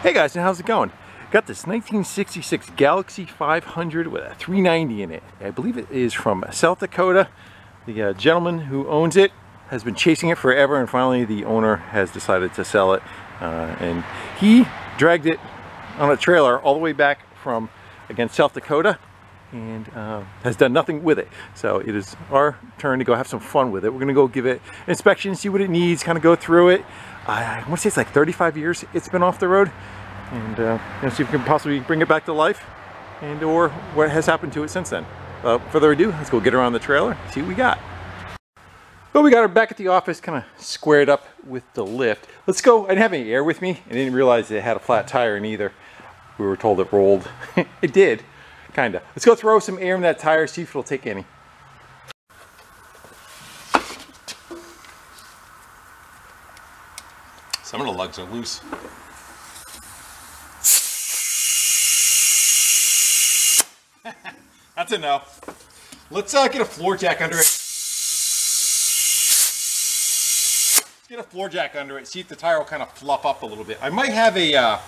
Hey guys, and how's it going? Got this 1966 Galaxie 500 with a 390 in it. I believe it is from South Dakota. The gentleman who owns it has been chasing it forever, and finally the owner has decided to sell it. And he dragged it on a trailer all the way back from, again, South Dakota, and has done nothing with it. So it is our turn to go have some fun with it. We're gonna go give it an inspection, see what it needs, kind of go through it. I want to say it's like 35 years it's been off the road, and see if we can possibly bring it back to life, and or what has happened to it since then. Without further ado, let's go get her on the trailer, see what we got. But we got her back at the office, kind of squared up with the lift. Let's go. I didn't have any air with me. I didn't realize it had a flat tire in either. We were told it rolled. It did, kind of. Let's go throw some air in that tire, see if it'll take any. Some of the lugs are loose. That's a no. Let's get a floor jack under it. Let's get a floor jack under it, see if the tire will kind of fluff up a little bit. I might have a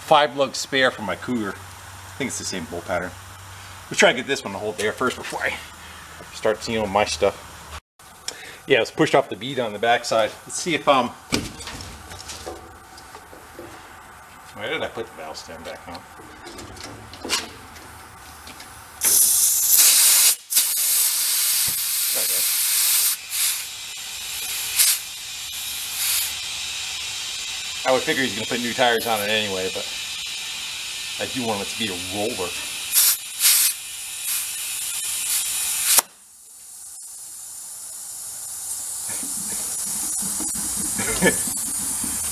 5-lug spare from my Cougar. I think it's the same bolt pattern. Let's try to get this one to hold there first before I start seeing all my stuff. Yeah, it's pushed off the bead on the backside. Let's see if where did I put the valve stem back on? Okay. I would figure he's going to put new tires on it anyway, but I do want it to be a roller.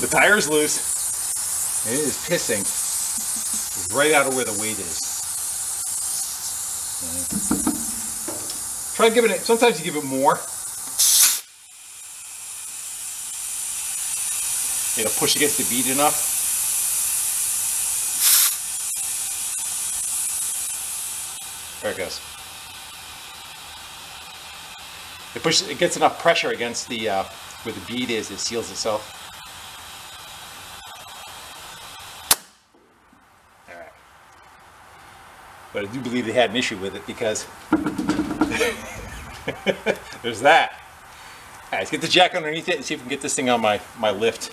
The tire's loose. It is pissing right out of where the weight is. Try giving it, sometimes you give it more. It'll push against the bead enough. There it goes. It gets enough pressure against the where the bead is, it seals itself. Alright. But I do believe they had an issue with it because there's that. Alright, let's get the jack underneath it and see if we can get this thing on my lift.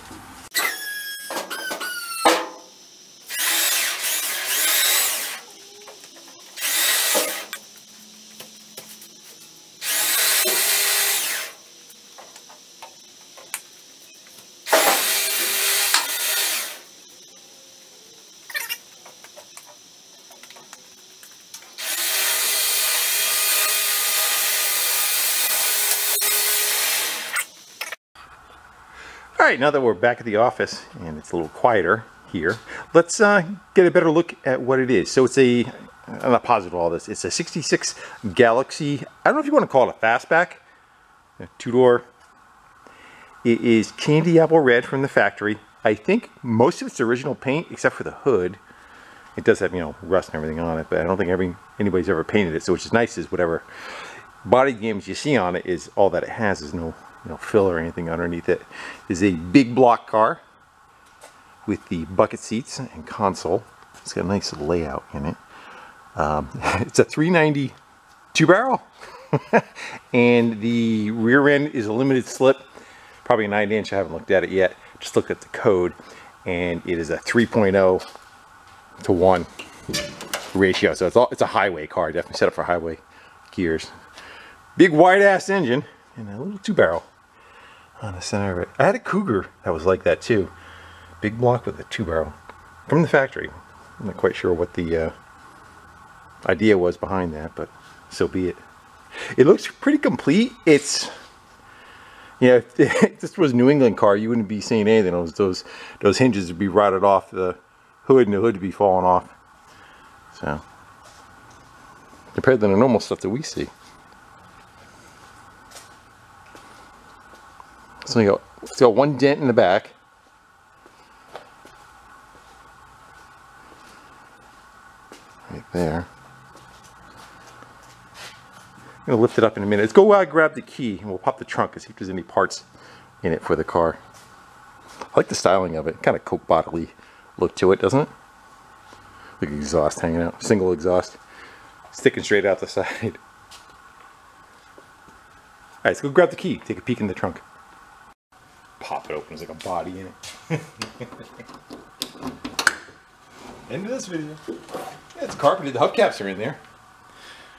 Alright, now that we're back at the office and it's a little quieter here, let's get a better look at what it is. So it's a, I'm not positive of all this, it's a 66 Galaxie, I don't know if you want to call it a fastback, a 2-door. It is candy apple red from the factory. I think most of it's original paint except for the hood. It does have, you know, rust and everything on it, but I don't think anybody's ever painted it. So which is nice is whatever body games you see on it is all that it has, is no fill or anything underneath it. This is a big block car with the bucket seats and console. It's got a nice layout in it. It's a 390 2-barrel and the rear end is a limited slip, probably a 9-inch. I haven't looked at it yet, just looked at the code, and it is a 3.0 to 1 ratio. So it's a highway car, definitely set up for highway gears. Big wide ass engine and a little 2-barrel on the center of it. I had a Cougar that was like that too. Big block with a 2-barrel from the factory. I'm not quite sure what the idea was behind that, but so be it. It looks pretty complete. It's, you know, if this was a New England car, you wouldn't be seeing anything. Those hinges would be rotted off the hood, and the hood would be falling off. So compared to the normal stuff that we see. So it's got one dent in the back. Right there. I'm going to lift it up in a minute. Let's go grab the key and we'll pop the trunk and see if there's any parts in it for the car. I like the styling of it. Kind of Coke bottle-y look to it, doesn't it? Look, exhaust hanging out, single exhaust, sticking straight out the side. All right, let's go grab the key, take a peek in the trunk. Pop it open, there's like a body in it. End of this video. Yeah, it's carpeted, the hubcaps are in there.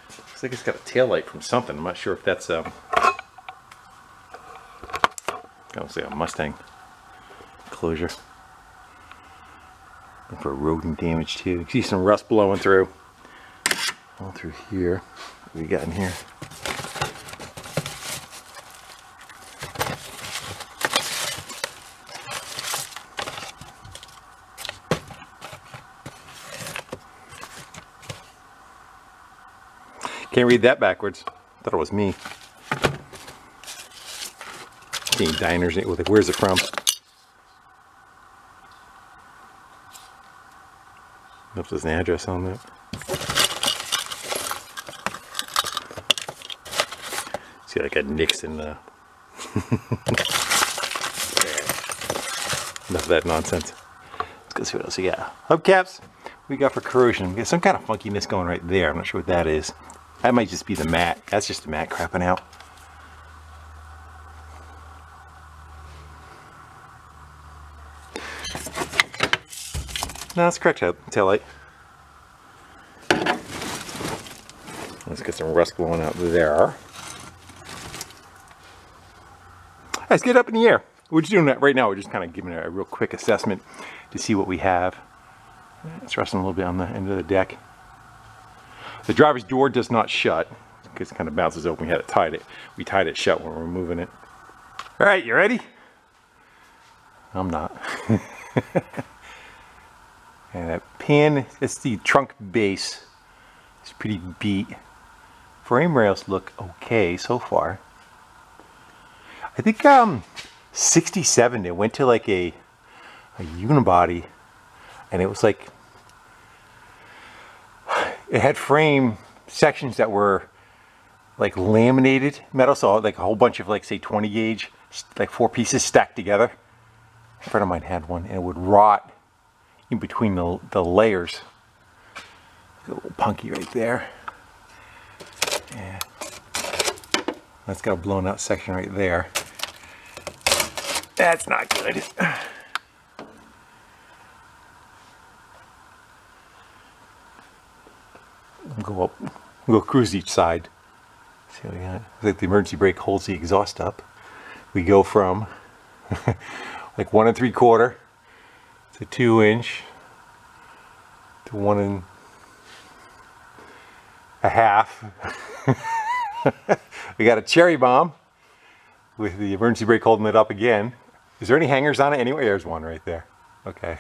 Looks like it's got a tail light from something. I'm not sure if that's looks like a Mustang closure. Looking for rodent damage too. You can see some rust blowing through. All through here. What we got in here? Can't read that backwards. Thought it was me. Any diners, like, where's it from? If there's an address on that. See, like a Nixon. Enough of that nonsense. Let's go see what else we got. Hubcaps. We got for corrosion. We got some kind of funkiness going right there. I'm not sure what that is. That might just be the mat. That's just the mat crapping out. No, that's correct tail light. Let's get some rust blowing out there. Let's get up in the air. We're just doing that right now. We're just kind of giving it a real quick assessment to see what we have. It's resting a little bit on the end of the deck. The driver's door does not shut because it kind of bounces open. We had it tied. We tied it shut when we were moving it. All right, you ready? I'm not. And that pin, it's the trunk base. It's pretty beat. Frame rails look okay so far. I think 67, it went to like a unibody, and it was like, it had frame sections that were like laminated metal, so like a whole bunch of, like, say 20 gauge, like 4 pieces stacked together. A friend of mine had one, and it would rot in between the layers. A little punky right there. Yeah. That's got a blown out section right there. That's not good. Go up, we'll go cruise each side. See what we got. Like the emergency brake holds the exhaust up. We go from like 1 3/4 to 2 inch to 1 1/2. We got a cherry bomb with the emergency brake holding it up again. Is there any hangers on it anyway? There's one right there. Okay.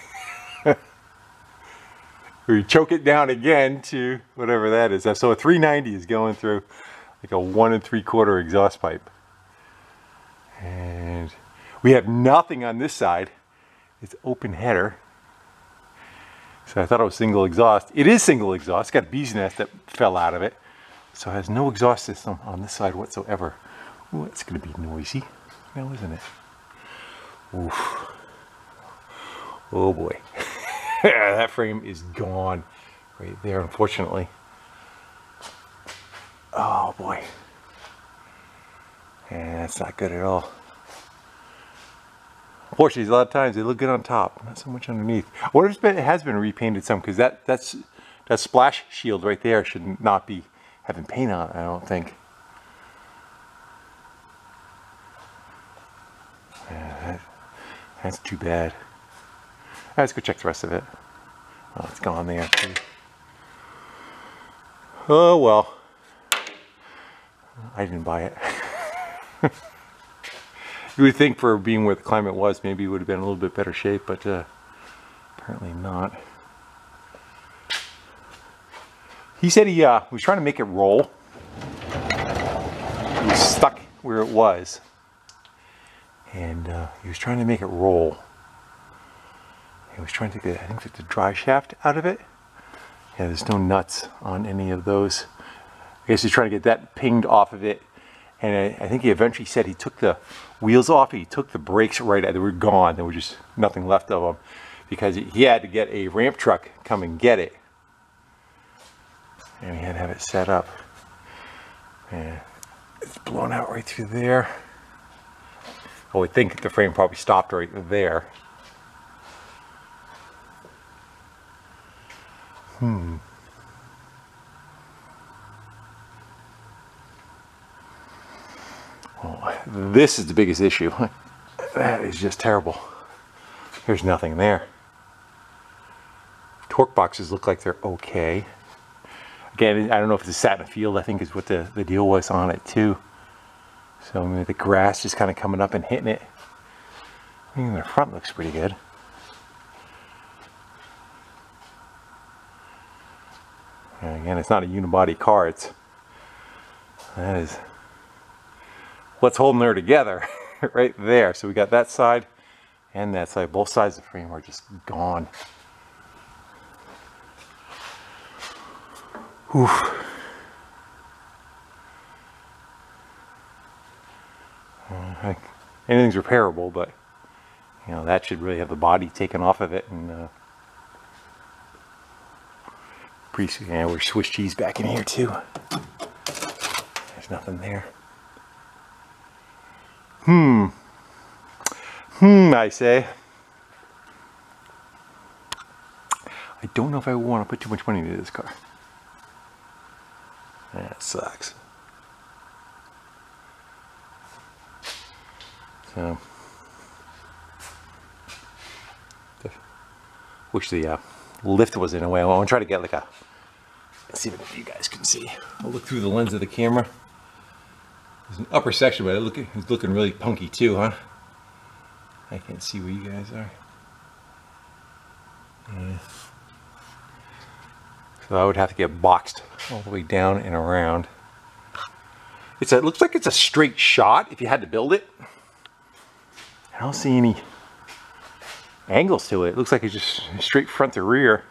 We choke it down again to whatever that is. So a 390 is going through like a 1 3/4 exhaust pipe. And we have nothing on this side. It's open header. So I thought it was single exhaust. It is single exhaust. It's got a bee's nest that fell out of it. So it has no exhaust system on this side whatsoever. Ooh, it's going to be noisy now, isn't it? Oof. Oh boy. That frame is gone right there, unfortunately. Oh boy. Yeah, that's not good at all. Unfortunately, a lot of times they look good on top, not so much underneath. I wonder if it has been repainted some, because that splash shield right there should not be having paint on it, I don't think. Yeah, that's too bad. Let's go check the rest of it. Oh, it's gone there too. Oh well. I didn't buy it. You would think for being where the climate was, maybe it would have been a little bit better shape, but apparently not. He said he was trying to make it roll. He was stuck where it was. And he was trying to make it roll. He was trying to get, I think, the dry shaft out of it. Yeah, there's no nuts on any of those. I guess he's trying to get that pinged off of it. And I think he eventually said he took the wheels off. He took the brakes right out. They were gone. There was just nothing left of them. because he had to get a ramp truck come and get it. And he had to have it set up. And it's blown out right through there. Well, we think the frame probably stopped right there. Well, this is the biggest issue. That is just terrible. There's nothing there. Torque boxes look like they're okay. Again, I don't know if it's sat in a field, I think is what the deal was on it too. So I mean, the grass just kind of coming up and hitting it. I mean, the front looks pretty good. And again, it's not a unibody car. That is what's holding her together right there. So we got that side and that side. Both sides of the frame are just gone. Oof. Anything's repairable, but you know, that should really have the body taken off of it. And yeah, we're Swiss cheese back in here too. There's nothing there. I say. I don't know if I want to put too much money into this car. That sucks. So, wish the lift was in a way. I want to try to get like a. Let's see if you guys can see. I'll look through the lens of the camera. There's an upper section, but it's looking really punky too, huh? I can't see where you guys are. Yeah. So I would have to get boxed all the way down and around. It looks like it's a straight shot if you had to build it. I don't see any angles to it. It looks like it's just straight front to rear.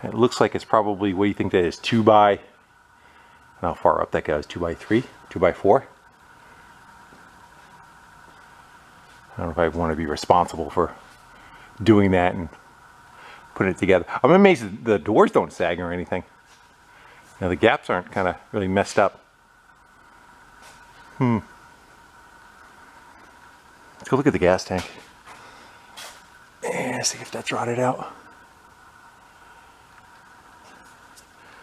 It looks like it's probably, what do you think that is, 2 by, I don't know how far up that goes, 2 by 3, 2 by 4. I don't know if I want to be responsible for doing that and putting it together. I'm amazed that the doors don't sag or anything. You know, the gaps aren't kind of really messed up. Let's go look at the gas tank. And see if that's rotted out.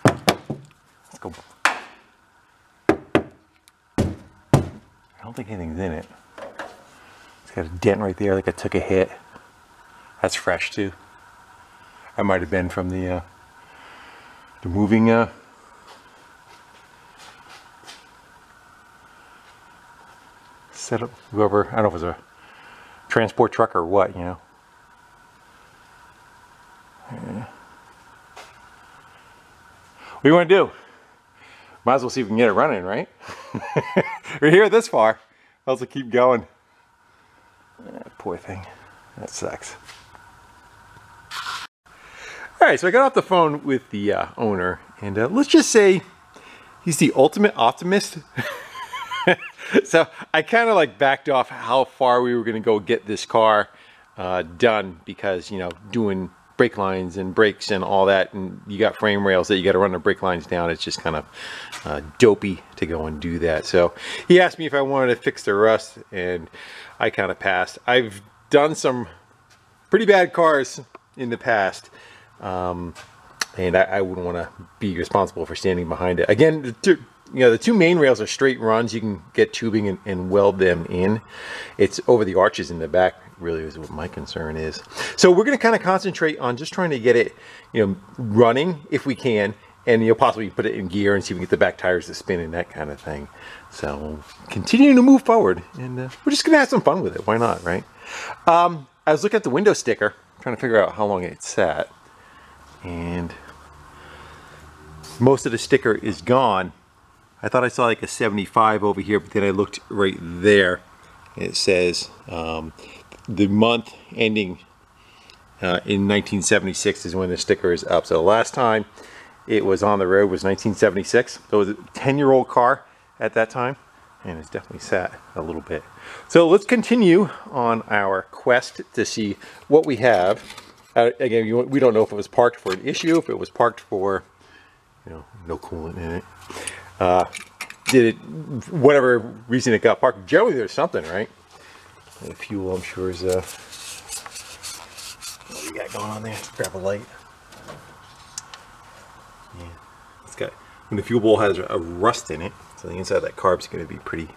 Let's go. I don't think anything's in it. It's got a dent right there, like I took a hit. That's fresh too. That might have been from the moving setup. Whoever, I don't know if it was a transport truck or what, you know. Yeah. What do you want to do? Might as well see if we can get it running, right? We're here this far. Might as well keep going. Poor thing. That sucks. Alright, so I got off the phone with the owner, and let's just say he's the ultimate optimist. So I kind of like backed off how far we were going to go get this car done, because, you know, doing brake lines and brakes and all that, and you got frame rails that you got to run the brake lines down. It's just kind of dopey to go and do that. So he asked me if I wanted to fix the rust, and I kind of passed. I've done some pretty bad cars in the past, and I wouldn't want to be responsible for standing behind it. Again, the two main rails are straight runs. You can get tubing and weld them in. It's over the arches in the back really is what my concern is. So we're going to kind of concentrate on just trying to get it, you know, running if we can, and you know, possibly put it in gear and see if we can get the back tires to spin and that kind of thing. So continuing to move forward, and we're just going to have some fun with it. Why not, right? I was looking at the window sticker, trying to figure out how long it sat, and most of the sticker is gone. I thought I saw like a 75 over here, but then I looked right there. It says the month ending in 1976 is when the sticker is up. So the last time it was on the road was 1976. So it was a 10-year-old car at that time, and it's definitely sat a little bit. So let's continue on our quest to see what we have Again, we don't know if it was parked for an issue, if it was parked for, no coolant in it. Did it, whatever reason it got parked. Generally, there's something, right? And the fuel, I'm sure, is what do you got going on there? Let's grab a light. Yeah, it's got, when the fuel bowl has a rust in it, so the inside of that carb's going to be pretty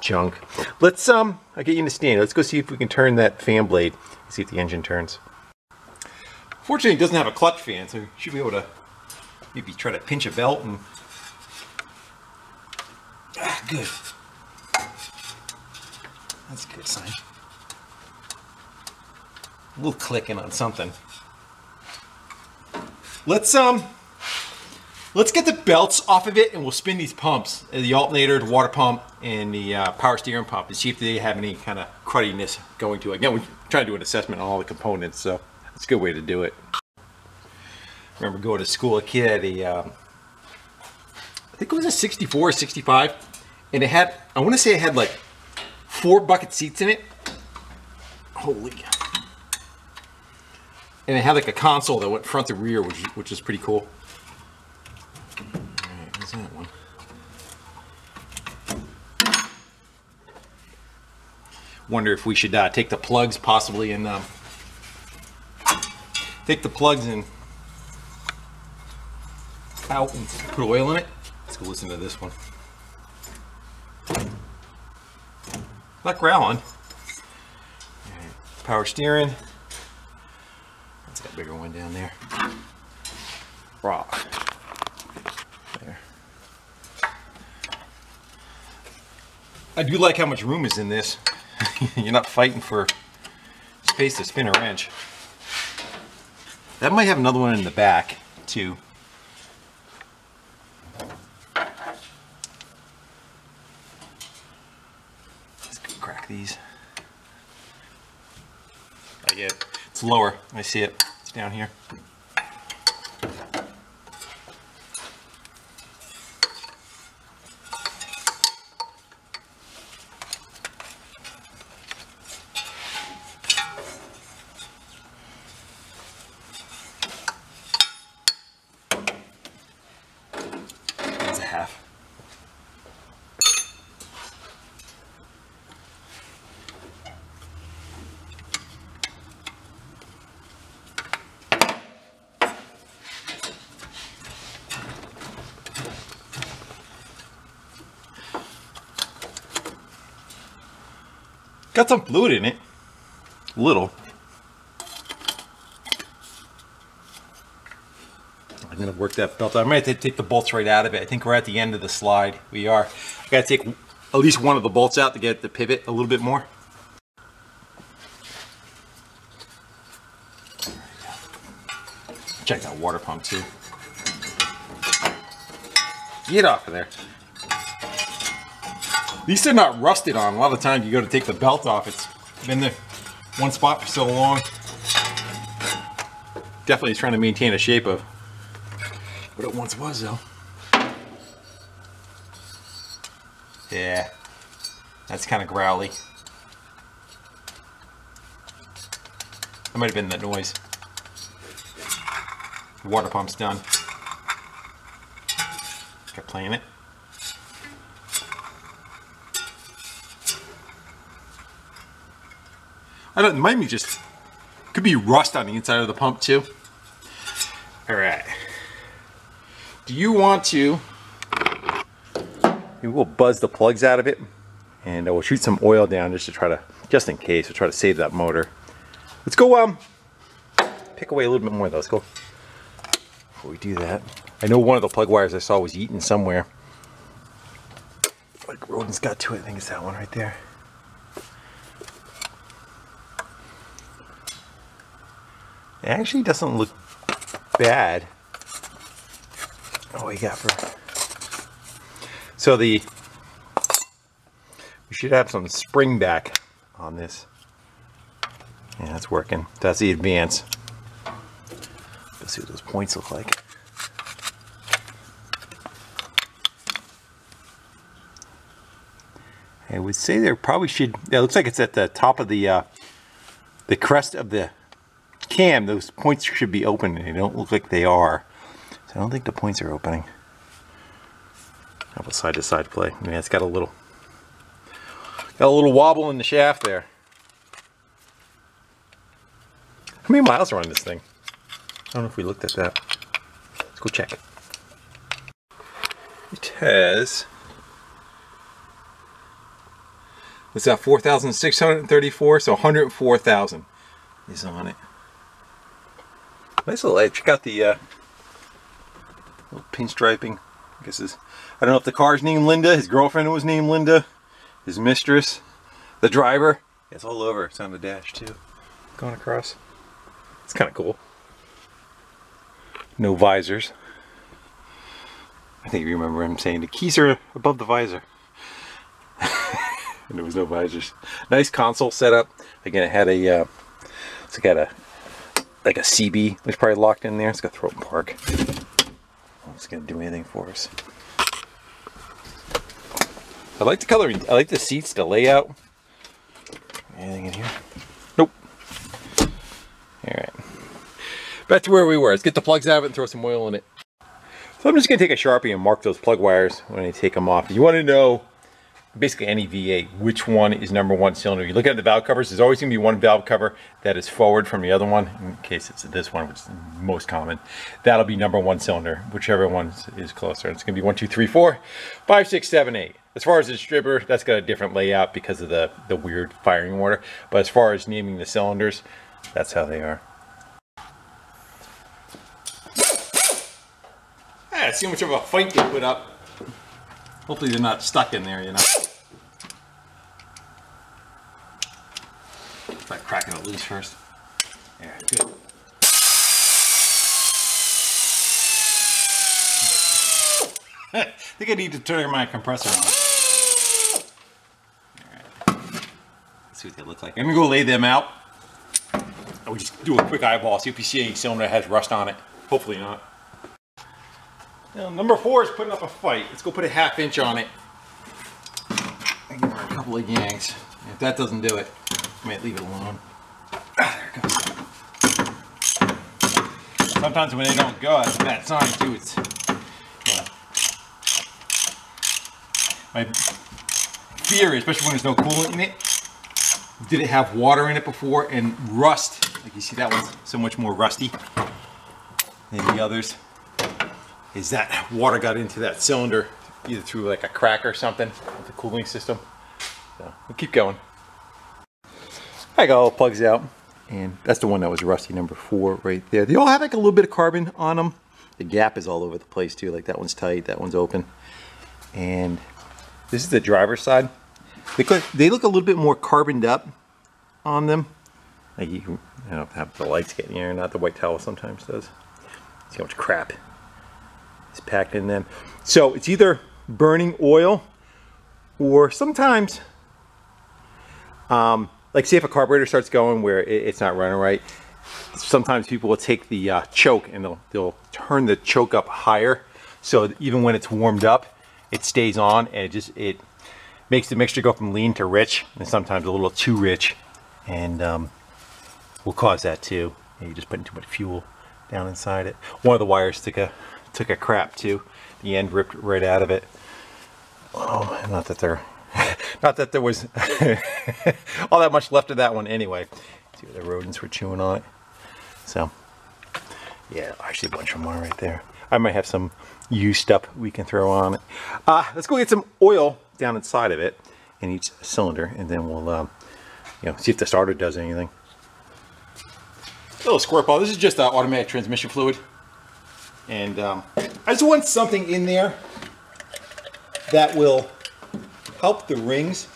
junk. Let's I'll get you in the stand. Let's go see if we can turn that fan blade and see if the engine turns. Fortunately, it doesn't have a clutch fan, so you should be able to maybe try to pinch a belt and good. That's a good sign. A little clicking on something. Let's get the belts off of it and we'll spin these pumps, the alternator, the water pump, and the power steering pump, and see if they have any kind of cruddiness going to it. Again, we're trying to do an assessment on all the components, so it's a good way to do it. I remember going to school, a kid had a, I think it was a 64 or 65, and it had, I want to say it had like 4 bucket seats in it. Holy. And it had like a console that went front to rear, which is pretty cool. Alright, where's that one? Wonder if we should take the plugs possibly and take the plugs and out and put oil in it. Let's go listen to this one. Not growling. Right. Power steering. That's got a bigger one down there. Raw. There. I do like how much room is in this. You're not fighting for space to spin a wrench. That might have another one in the back too. Crack these. I get it. It's lower. I see it. It's down here. That's a half. Got some fluid in it, a little. I'm gonna work that belt out. I might have to take the bolts right out of it. I think we're at the end of the slide. We are. I gotta take at least one of the bolts out to get the pivot a little bit more. Check that water pump too. Get off of there. At least they're not rusted on. A lot of times you go to take the belt off, it's been there one spot for so long. Definitely trying to maintain a shape of what it once was though. Yeah, that's kind of growly. That might have been that noise. The water pump's done. Kept playing it. I don't, it might be just, could be rust on the inside of the pump too. All right. Do you want to, maybe we'll buzz the plugs out of it and we'll shoot some oil down just to try to, just in case, we'll try to save that motor. Let's go pick away a little bit more though. Let's go, before we do that. I know one of the plug wires I saw was eaten somewhere. Like rodents got to it, I think it's that one right there. It actually doesn't look bad. Oh, we got for. So we should have some spring back on this. Yeah, that's working. That's the advance. Let's see what those points look like. I would say there probably should. Yeah, it looks like it's at the top of the crest of the cam, those points should be open, and they don't look like they are. So I don't think the points are opening. How about side to side play? I mean, it's got a little wobble in the shaft there. How many miles are on this thing? I don't know if we looked at that. Let's go check. It has, what's that, 4,634, so 104,000 is on it. Nice little light. Check out the little pinstriping. I guess I don't know if the car's named Linda, his girlfriend was named Linda, his mistress, the driver. It's all over. It's on the dash too. Going across. It's kind of cool. No visors. I think you remember him saying the keys are above the visor. And there was no visors. Nice console setup. Again, it had a it's got like a CB, which is probably locked in there. It's got throat and park. Oh, it's gonna do anything for us. I like the coloring. I like the seats, the layout. Anything in here? Nope. All right. Back to where we were. Let's get the plugs out of it and throw some oil in it. So I'm just going to take a Sharpie and mark those plug wires when I take them off. You want to know, basically any V8, which one is number one cylinder. You look at the valve covers, there's always going to be one valve cover that is forward from the other one, in case it's this one, which is the most common. That'll be number one cylinder, whichever one is closer. It's going to be 1, 2, 3, 4, 5, 6, 7, 8. As far as the distributor, that's got a different layout because of the weird firing order. But as far as naming the cylinders, that's how they are. Yeah, see how much of a fight they put up. Hopefully they're not stuck in there, you know. Try cracking it loose first. Yeah, good. I think I need to turn my compressor on. Alright. Let's see what they look like. I'm gonna go lay them out. I would just do a quick eyeball, see if you see any cylinder that has rust on it. Hopefully not. Now, number 4 is putting up a fight. Let's go put a 1/2 inch on it. I give her a couple of yanks. If that doesn't do it, I might leave it alone. There it goes. Sometimes when they don't go, that's a bad sign too. It's, you know, my fear, especially when there's no coolant in it, did it have water in it before and rust? Like you see, that one's so much more rusty than the others. Is that water got into that cylinder either through like a crack or something with the cooling system. So we'll keep going. I got all the plugs out, and that's the one that was rusty, number 4 right there. They all have like a little bit of carbon on them. The gap is all over the place too. Like that one's tight, that one's open. And this is the driver's side. They look a little bit more carboned up on them. Like you can, I don't have the lights getting here, not the white towel sometimes does. See how much crap is packed in them. So it's either burning oil, or sometimes, like say if a carburetor starts going where it's not running right, sometimes people will take the choke and they'll turn the choke up higher, so that even when it's warmed up, it stays on, and it makes the mixture go from lean to rich, and sometimes a little too rich, and will cause that too. You just putting too much fuel down inside it. One of the wires took a crap too. The end ripped right out of it. Oh, not that there was all that much left of that one anyway. See what the rodents were chewing on it. So yeah, actually a bunch more right there. I might have some used stuff we can throw on it. Let's go get some oil down inside of it in each cylinder, and then we'll see if the starter does anything. A little squirt ball. This is just automatic transmission fluid. And I just want something in there that will help the rings.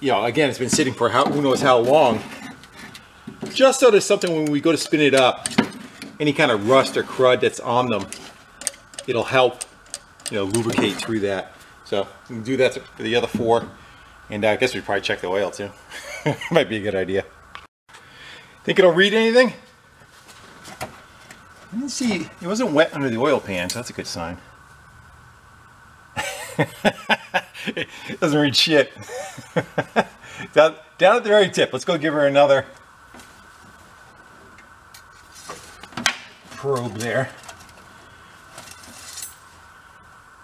You know, again, it's been sitting for who knows how long. Just so there's something when we go to spin it up, any kind of rust or crud that's on them, it'll help, lubricate through that. So we can do that for the other 4. And I guess we'd probably check the oil too. Might be a good idea. Think it'll read anything? I didn't see, it wasn't wet under the oil pan, so that's a good sign. It doesn't read shit. down at the very tip. Let's go give her another probe there.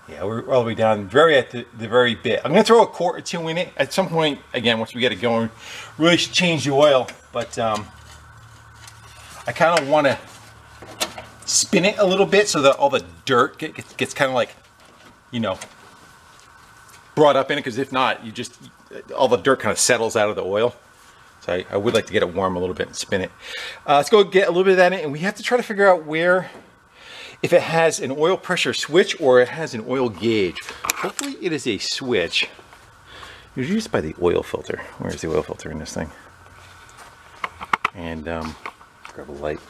Yeah, we're all the way down, at the very bit. I'm going to throw a quart or two in it at some point. Again, once we get it going, really should change the oil. But I kind of want to spin it a little bit so that all the dirt gets kind of like, you know, brought up in it. Because if not, all the dirt kind of settles out of the oil. So I would like to get it warm a little bit and spin it. Let's go get a little bit of that in, and we have to try to figure out if it has an oil pressure switch or it has an oil gauge. Hopefully it is a switch. It's used by the oil filter. Where's the oil filter in this thing? And grab a light.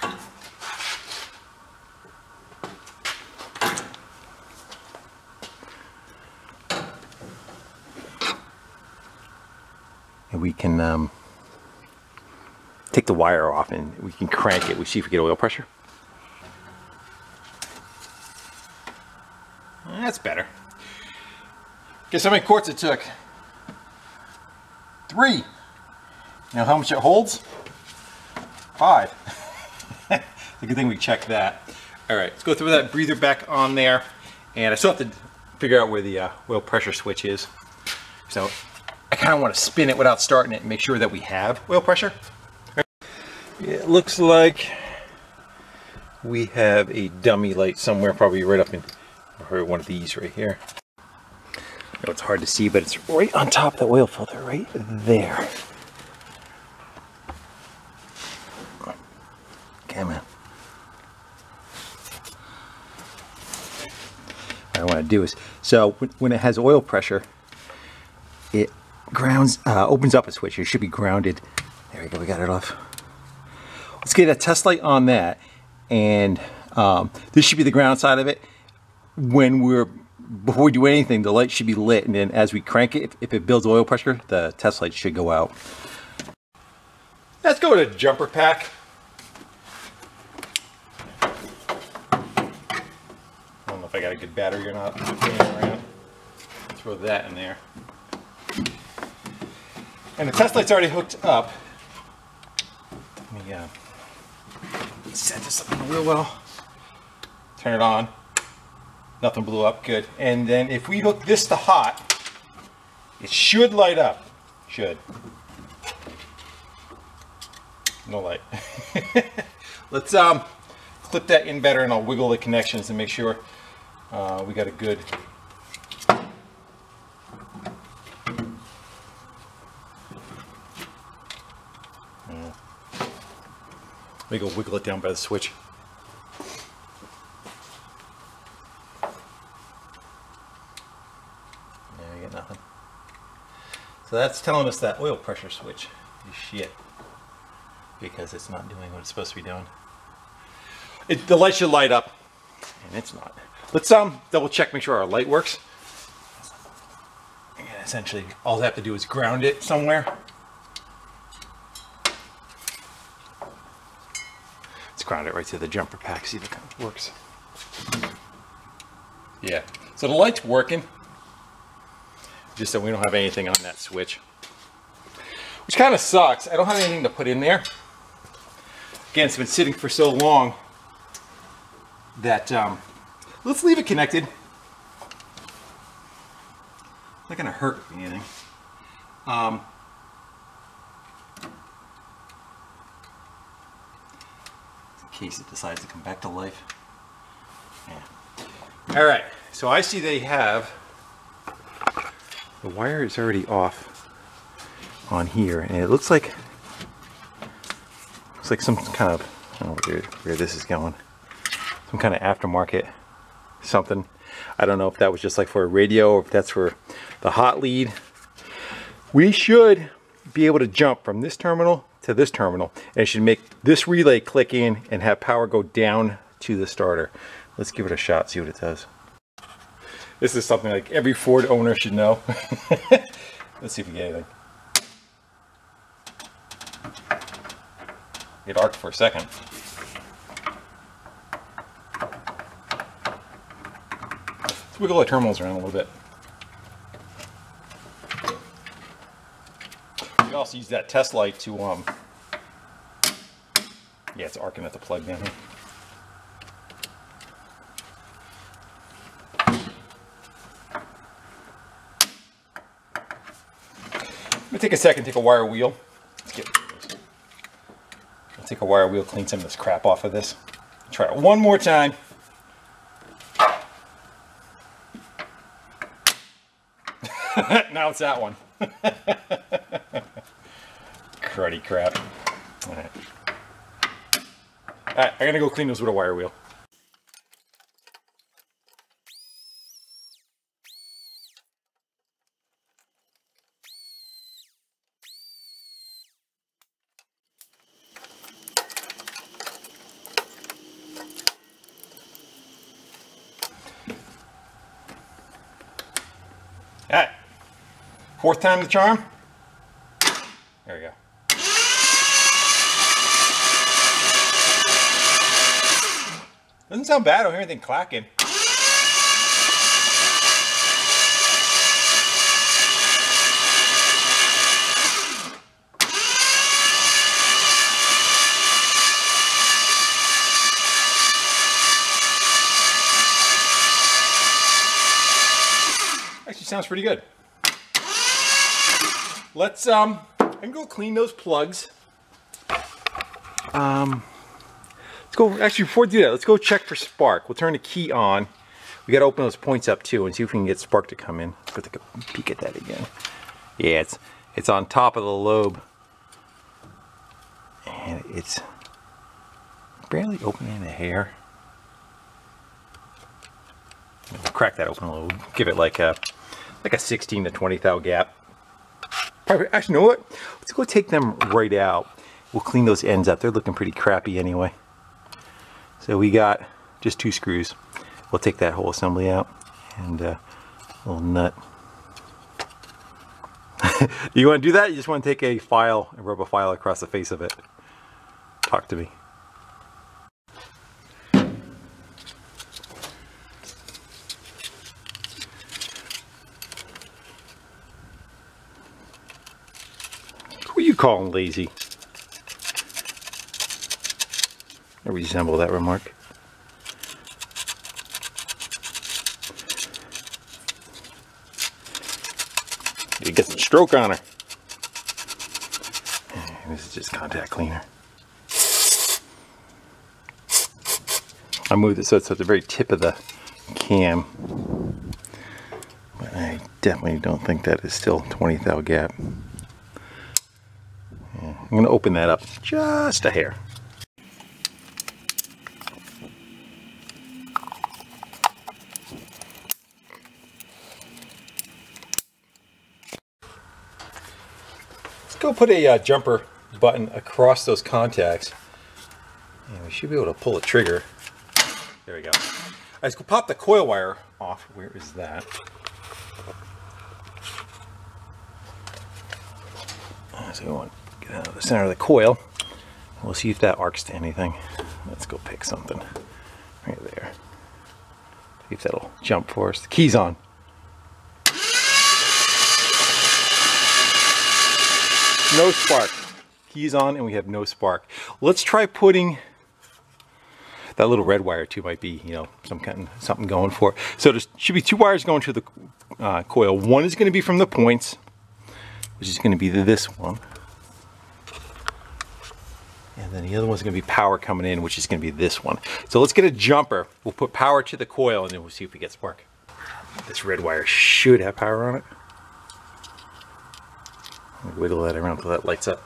And we can take the wire off and we can crank it. We see if we get oil pressure. That's better. Guess how many quarts it took? 3. You know how much it holds? 5. It's a good thing we checked that. All right, let's go throw that breather back on there. And I still have to figure out where the oil pressure switch is. So I kind of want to spin it without starting it and make sure that we have oil pressure. It looks like we have a dummy light somewhere, probably right up in one of these right here. I know it's hard to see, but it's right on top of the oil filter, right there. Come on. What I want to do is, so when it has oil pressure, it opens up a switch. It should be grounded. There we go, we got it off. Let's get a test light on that, and this should be the ground side of it. Before we do anything, the light should be lit, and then as we crank it, if it builds oil pressure, the test light should go out. Let's go to jumper pack. I don't know if I got a good battery or not. Throw that in there. And the test light's already hooked up. Let me set this up real well. Turn it on. Nothing blew up, good. And then if we hook this to hot, it should light up. Should. No light. Let's clip that in better, and I'll wiggle the connections and make sure we got a good. Let me go wiggle it down by the switch. Nothing. So that's telling us that oil pressure switch is shit because it's not doing what it's supposed to be doing. The light should light up, and it's not. Let's double check, make sure our light works. And essentially, all I have to do is ground it somewhere. Let's ground it right to the jumper pack, see if it kind of works. Yeah, so the light's working. Just so we don't have anything on that switch, which kind of sucks. I don't have anything to put in there. Again, it's been sitting for so long that let's leave it connected. It's not gonna hurt anything. In case it decides to come back to life. Yeah. All right, so I see they have. The wire is already off on here, and it looks like some kind of, I don't know where this is going, some kind of aftermarket something. I don't know if that was just like for a radio or if that's for the hot lead. We should be able to jump from this terminal to this terminal, and it should make this relay click in and have power go down to the starter. Let's give it a shot, see what it does. This is something like every Ford owner should know. Let's see if we get anything. It arced for a second. Let's wiggle the terminals around a little bit. We can also use that test light to, yeah, it's arcing at the plug down here. me take a second, take a wire wheel. I'll take a wire wheel, clean some of this crap off of this. Try it one more time. Now it's that one. Cruddy crap. Alright. Alright, I'm gonna go clean those with a wire wheel. Alright. Fourth time the charm. There we go. Doesn't sound bad. I don't hear anything clacking. Actually sounds pretty good. Let's I can go clean those plugs. Let's go, actually before we do that, let's go check for spark. We'll turn the key on. We gotta open those points up too and see if we can get spark to come in. Let's go take a peek at that again. Yeah, it's on top of the lobe. And it's barely opening a hair. We'll crack that open a little. Give it like a 16 to 20 thou gap. Probably, actually, you know what? Let's go take them right out. We'll clean those ends up. They're looking pretty crappy anyway. So we got just 2 screws. We'll take that whole assembly out and a little nut. You want to do that? You just want to take a file and rub a file across the face of it. Talk to me. What are you calling lazy? I resemble that remark. You get some stroke on her. And this is just contact cleaner. I moved it so it's at the very tip of the cam. But I definitely don't think that is still 20 thou gap. Yeah, I'm going to open that up just a hair. Go put a jumper button across those contacts and we should be able to pull the trigger. There we go. Let's go pop the coil wire off. Where is that? So we want to get out of the center of the coil. We'll see if that arcs to anything. Let's go pick something right there. See if that'll jump for us. The key's on. No spark. Keys on and we have no spark. Let's try putting that little red wire too. Might be, you know, something going for it. So there should be 2 wires going to the coil. One is going to be from the points, which is going to be this one, and then the other one's going to be power coming in, which is going to be this one. So let's get a jumper. We'll put power to the coil and then we'll see if we get spark. This red wire should have power on it. Wiggle that around until that lights up.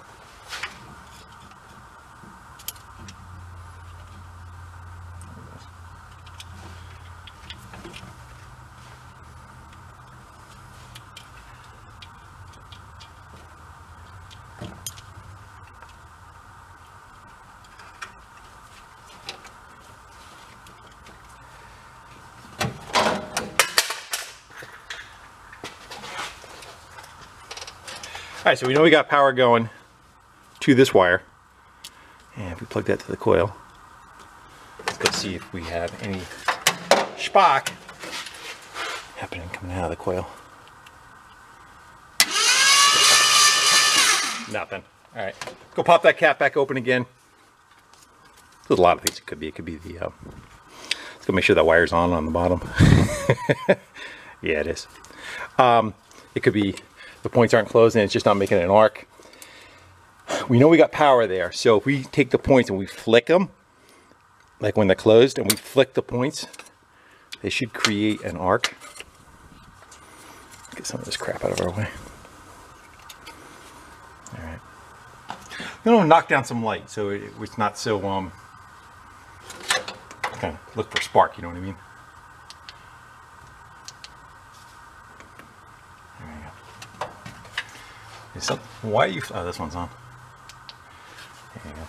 Alright, so we know we got power going to this wire. And if we plug that to the coil, let's go see if we have any spark happening coming out of the coil. Nothing. Alright, go pop that cap back open again. There's a lot of things it could be. It could be the, let's go make sure that wire's on the bottom. Yeah, it is. It could be the points aren't closed and it's just not making an arc. We know we got power there, so if we take the points and we flick them, like when they're closed, and we flick the points, they should create an arc. Get some of this crap out of our way. All right. I'm gonna knock down some light so it's not so kind of look for spark. You know what I mean? There we go. Is some, why are you? Oh, this one's on. There you go.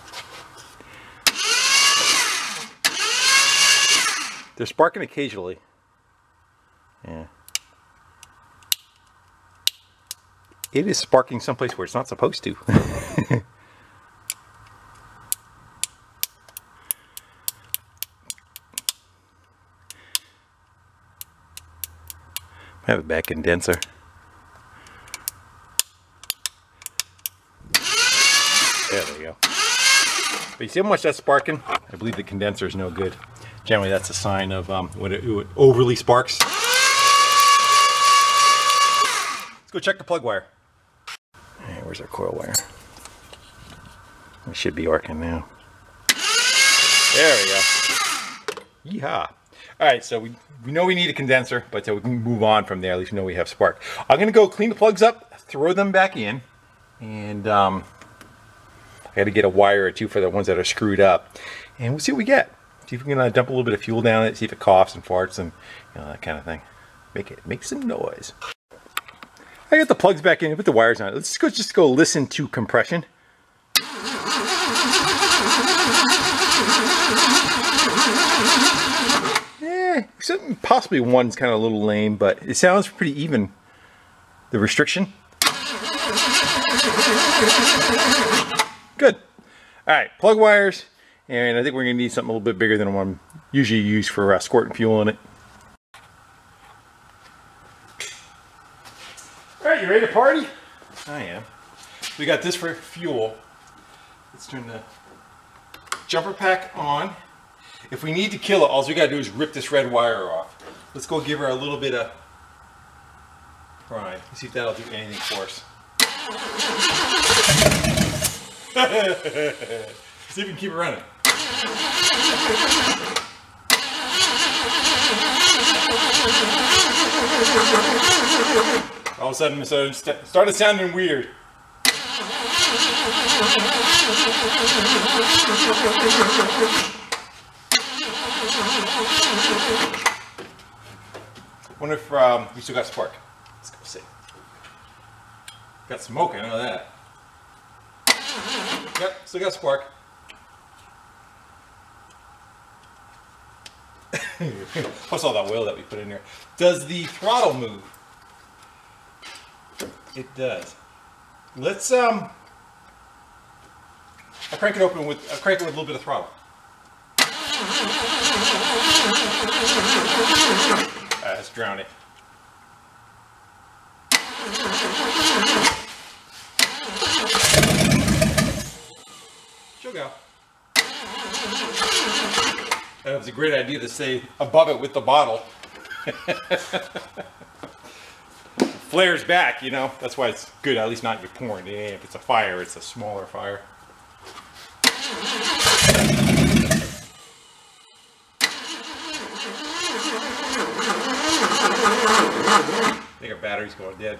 They're sparking occasionally. Yeah. It is sparking someplace where it's not supposed to. I have a back condenser. There we go. But you see how much that's sparking? I believe the condenser is no good. Generally, that's a sign of when it overly sparks. Let's go check the plug wire. Hey, where's our coil wire? It should be arcing now. There we go. Yeehaw. Alright, so we know we need a condenser, but we can move on from there. At least we know we have spark. I'm going to go clean the plugs up, throw them back in, and I got to get a wire or two for the ones that are screwed up, and we'll see what we get. See if we can dump a little bit of fuel down it, see if it coughs and farts and that kind of thing. Make some noise. I got the plugs back in, put the wires on it. Let's just go listen to compression. Yeah, possibly one's kind of a little lame, but it sounds pretty even. The restriction. Good. All right, plug wires, and I think we're gonna need something a little bit bigger than what I'm usually used for squirting fuel in it. All right, you ready to party? I am. We got this for fuel. Let's turn the jumper pack on. If we need to kill it, all we gotta do is rip this red wire off. Let's go give her a little bit of prime. See if that'll do anything for us. See if we can keep it running. All of a sudden, it started sounding weird. Wonder if we still got spark. Let's go see. Got smoke, I know that. Yep, still got spark. Plus all that oil that we put in there. Does the throttle move? It does. Let's I'll crank it open with a little bit of throttle. Let's drown it. She'll go. That was a great idea to stay above it with the bottle. Flares back, you know. That's why it's good. At least not you're pouring it in. If it's a fire, it's a smaller fire. I think our battery's going dead.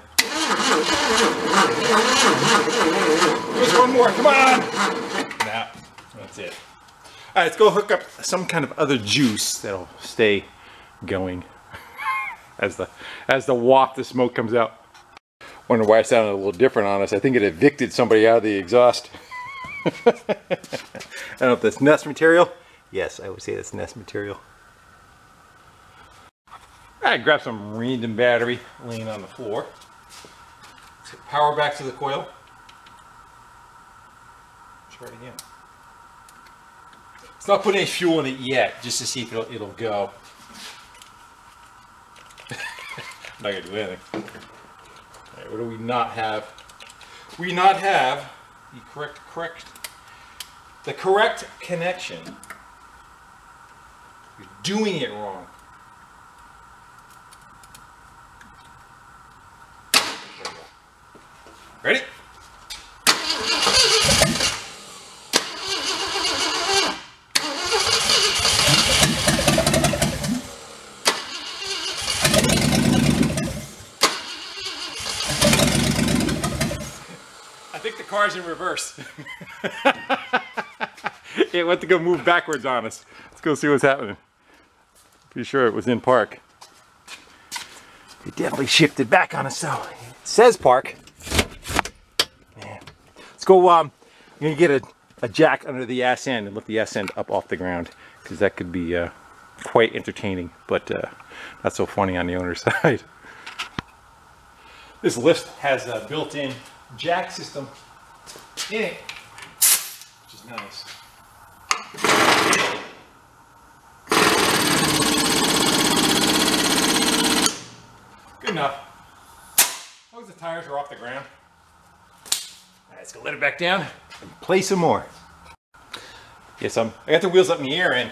Just one more, come on! Nah, that's it. Alright, let's go hook up some kind of other juice that'll stay going as the waft of smoke comes out. Wonder why it sounded a little different on us. I think it evicted somebody out of the exhaust. I don't know if that's nest material. Yes, I would say that's nest material. Alright, grab some random battery laying on the floor. Let's get power back to the coil. Try it again. Let's not put any fuel in it yet, just to see if it'll go. I'm not gonna do anything. Alright, what do we not have? We not have the correct connection. You're doing it wrong. There we go. Ready? I think the car's in reverse. It went to go move backwards on us. Let's go see what's happening. Pretty sure it was in park. It definitely shifted back on us though. It says park. Yeah. Let's go, I'm gonna get a jack under the ass end and lift the ass end up off the ground, because that could be quite entertaining, but not so funny on the owner's side. This lift has a built-in jack system in it, which is nice. Good enough. As long as the tires are off the ground. All right, let's go let it back down and play some more. Yes, I got the wheels up in the air, and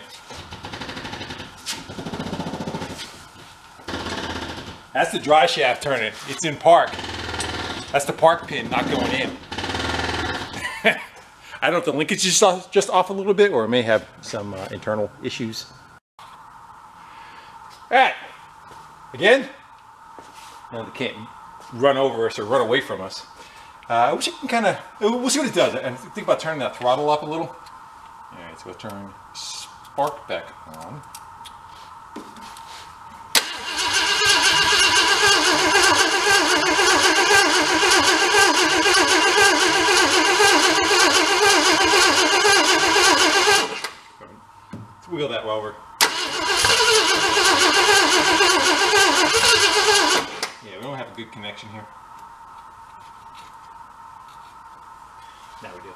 that's the dry shaft turning. It's in park. That's the park pin not going in. I don't know if the linkage is just off a little bit, or it may have some internal issues. All right, again. No, they can't run over us or run away from us. I wish it can kind of, we'll see what it does. And think about turning that throttle up a little. All right, so we'll turn spark back on. Let's wheel that over. Yeah, we don't have a good connection here. Now we do.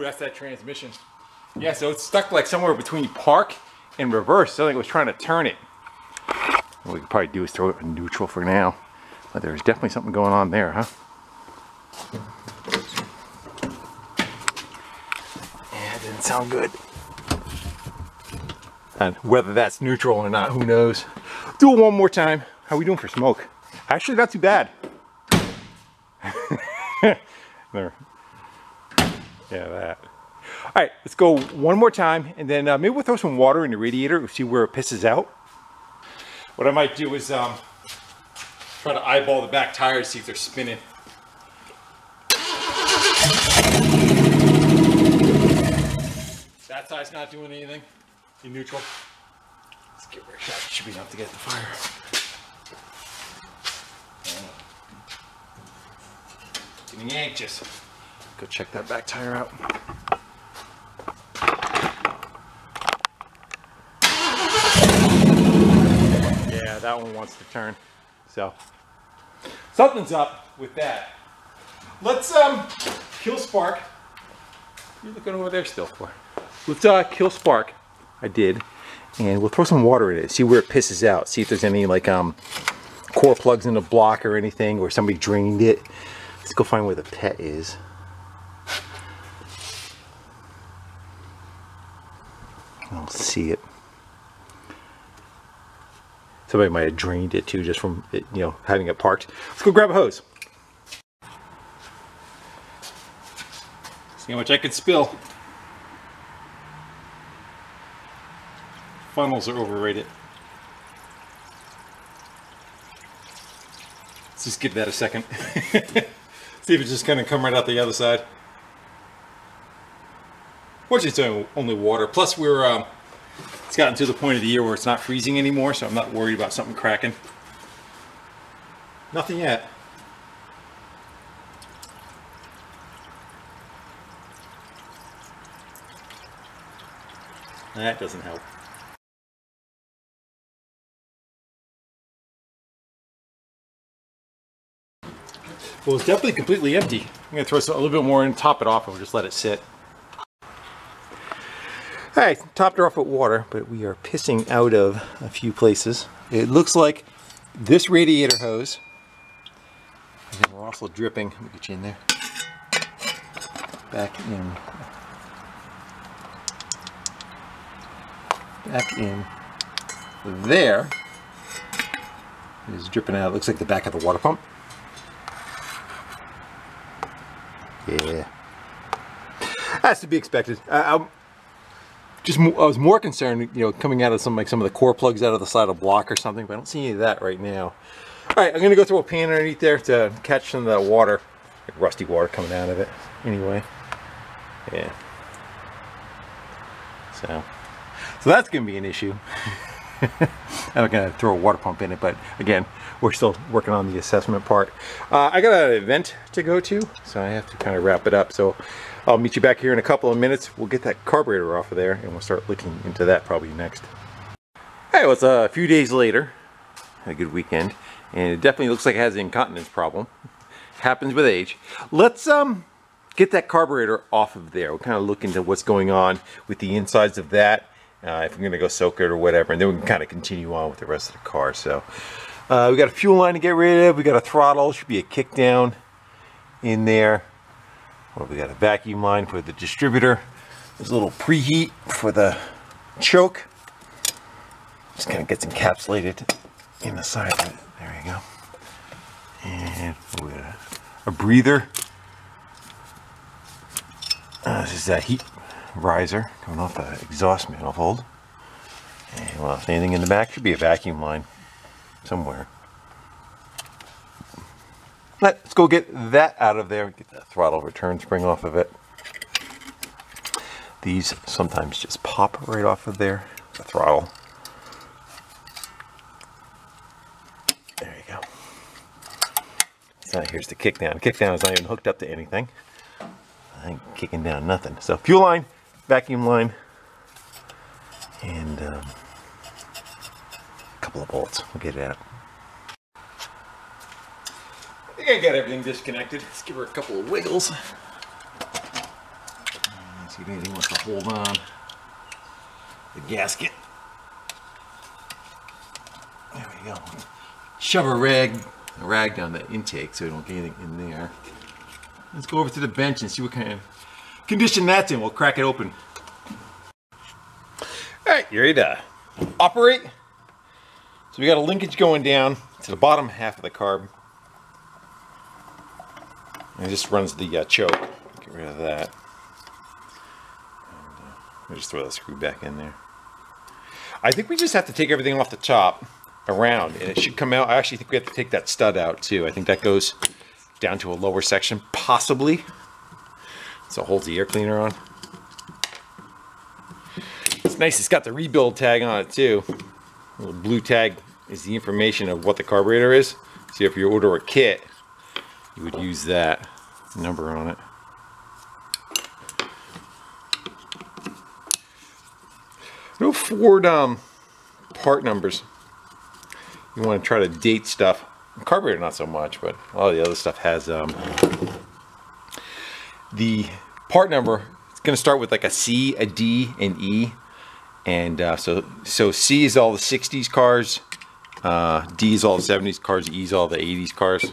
That's that transmission. Yeah, so it's stuck like somewhere between park and reverse. So I think it was trying to turn it. What we could probably do is throw it in neutral for now. But there's definitely something going on there, huh? Yeah, it didn't sound good. And whether that's neutral or not, who knows? Do it one more time. How are we doing for smoke? Actually, not too bad. There. Yeah, that. All right, let's go one more time, and then maybe we'll throw some water in the radiator and see where it pisses out. What I might do is try to eyeball the back tires, see if they're spinning. That side's not doing anything. In neutral. Let's give her a shot. It should be enough to get the fire. Getting anxious. Go check that back tire out. Yeah, that one wants to turn. So something's up with that. Let's kill spark. You're looking over there still for. Let's kill spark. I did. And we'll throw some water in it. See where it pisses out. See if there's any like core plugs in the block or anything, or somebody drained it. Let's go find where the pet is. I'll see it. Somebody might have drained it too, just from it, you know, having it parked. Let's go grab a hose. See how much I could spill. Funnels are overrated. Let's just give that a second. See if it's just gonna come right out the other side. Fortunately, it's only water. Plus, it's gotten to the point of the year where it's not freezing anymore, so I'm not worried about something cracking. Nothing yet. That doesn't help. Well, it's definitely completely empty. I'm gonna throw a little bit more in, top it off, and we'll just let it sit. All right, topped her off with water, but we are pissing out of a few places. It looks like this radiator hose, and then we're also dripping. Let me get you in there. Back in there. It is dripping out. It looks like the back of the water pump. Yeah, that's to be expected. I was more concerned, you know, coming out of some of the core plugs out of the side of the block or something, but I don't see any of that right now. All right, I'm gonna go throw a pan underneath there to catch some of that water, like rusty water coming out of it. Anyway, yeah. So that's gonna be an issue. I'm not gonna throw a water pump in it, but again, we're still working on the assessment part. I got an event to go to, so I have to kind of wrap it up. So I'll meet you back here in a couple of minutes. We'll get that carburetor off of there, and we'll start looking into that probably next. Hey, well, it's a few days later. Had a good weekend, and it definitely looks like it has an incontinence problem. Happens with age. Let's get that carburetor off of there. We'll kind of look into what's going on with the insides of that. If we're gonna go soak it or whatever, and then we can kind of continue on with the rest of the car. So we got a fuel line to get rid of. We got a throttle. Should be a kick down in there. Well, we got a vacuum line for the distributor. There's a little preheat for the choke. Just kind of gets encapsulated in the side of it. There you go. And we got a breather. This is that heat riser coming off the exhaust manifold. And well, if anything in the back, should be a vacuum line somewhere. Let's go get that out of there. Get that throttle return spring off of it. These sometimes just pop right off of there. The throttle. There you go. So here's the kick down. Kick down is not even hooked up to anything. I ain't kicking down nothing. So fuel line, vacuum line, and a couple of bolts. We'll get it out. I think I got everything disconnected. Let's give her a couple of wiggles. Let's see if anything wants to hold on. The gasket. There we go. Shove a rag down the intake so we don't get anything in there. Let's go over to the bench and see what kind of condition that's in. We'll crack it open. Alright, you ready to operate? So we got a linkage going down to the bottom half of the carb. And it just runs the choke. Get rid of that. And, we'll just throw that screw back in there. I think we just have to take everything off the top around and it should come out. I actually think we have to take that stud out too. I think that goes down to a lower section, possibly. So it holds the air cleaner on. It's nice, it's got the rebuild tag on it too. The little blue tag is the information of what the carburetor is. So if you order a kit, you would use that number on it. No Ford part numbers. You want to try to date stuff. Carburetor not so much, but a lot of the other stuff has the part number. It's going to start with like a C, a D, and E, and so C is all the 60s cars, D is all the 70s cars, E is all the 80s cars.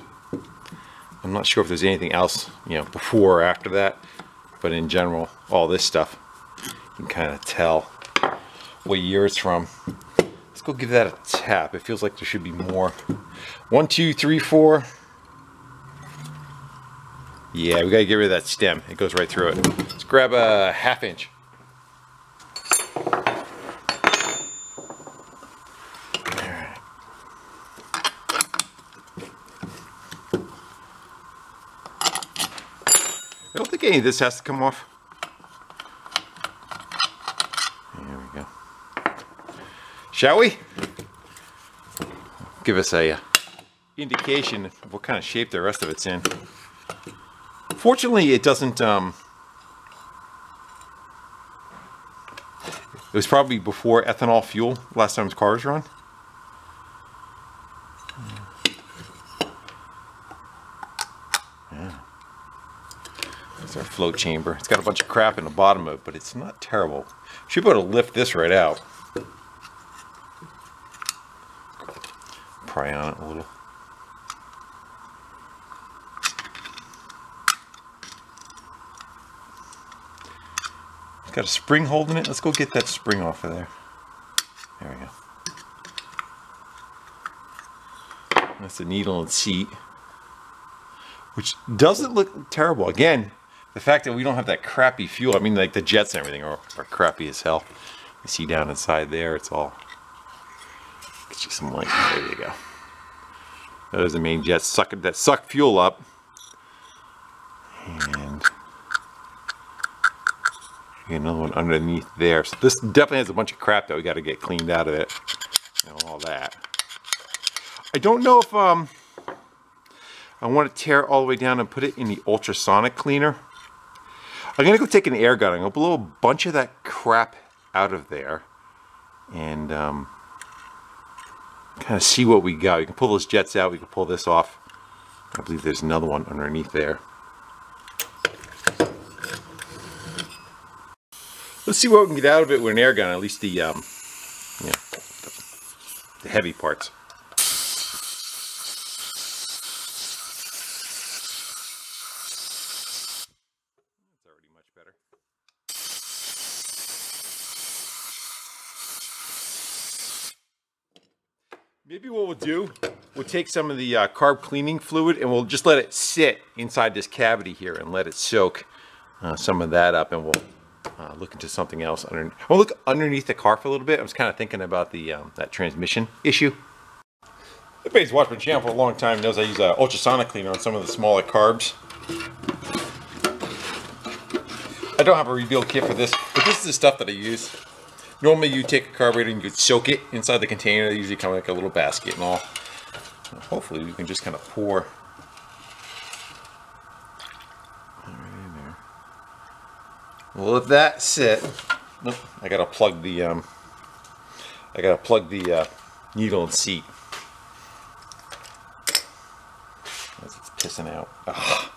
I'm not sure if there's anything else, you know, before or after that, but in general, all this stuff you can kind of tell what year it's from. Let's go give that a tap. It feels like there should be more. 1, 2, 3, 4. Yeah, we gotta get rid of that stem. It goes right through it. Let's grab a 1/2 inch. Alright. I don't think any of this has to come off. There we go. Shall we? Give us a indication of what kind of shape the rest of it's in. Fortunately, it doesn't, it was probably before ethanol fuel, last time car was run. It's our float chamber. It's got a bunch of crap in the bottom of it, but it's not terrible. Should be able to lift this right out. Pry on it a little. It's got a spring holding it. Let's go get that spring off of there. There we go. That's the needle and seat, which doesn't look terrible. Again, the fact that we don't have that crappy fuel. I mean, like the jets and everything are crappy as hell. You see down inside there, it's all. Get you some light. There you go. Those are the main jets that suck fuel up. And another one underneath there. So this definitely has a bunch of crap that we got to get cleaned out of it. You know, all that. I don't know if I want to tear it all the way down and put it in the ultrasonic cleaner. I'm gonna go take an air gun. I'm gonna blow a bunch of that crap out of there and kind of see what we got. We can pull those jets out. We can pull this off. I believe there's another one underneath there. Let's see what we can get out of it with an air gun. At least the the heavy parts. That's already much better. Maybe what we'll do, we'll take some of the carb cleaning fluid and we'll just let it sit inside this cavity here and let it soak some of that up, and we'll look into something else. We'll look underneath the car for a little bit. I was kind of thinking about the that transmission issue. Everybody's watched my channel for a long time knows I use an ultrasonic cleaner on some of the smaller carbs. I don't have a rebuild kit for this, but this is the stuff that I use. Normally you take a carburetor and you soak it inside the container. They usually come in like a little basket and all. And hopefully we can just kind of pour right in there. We'll let that sit. Nope, I gotta plug the needle and seat. As it's pissing out. Oh.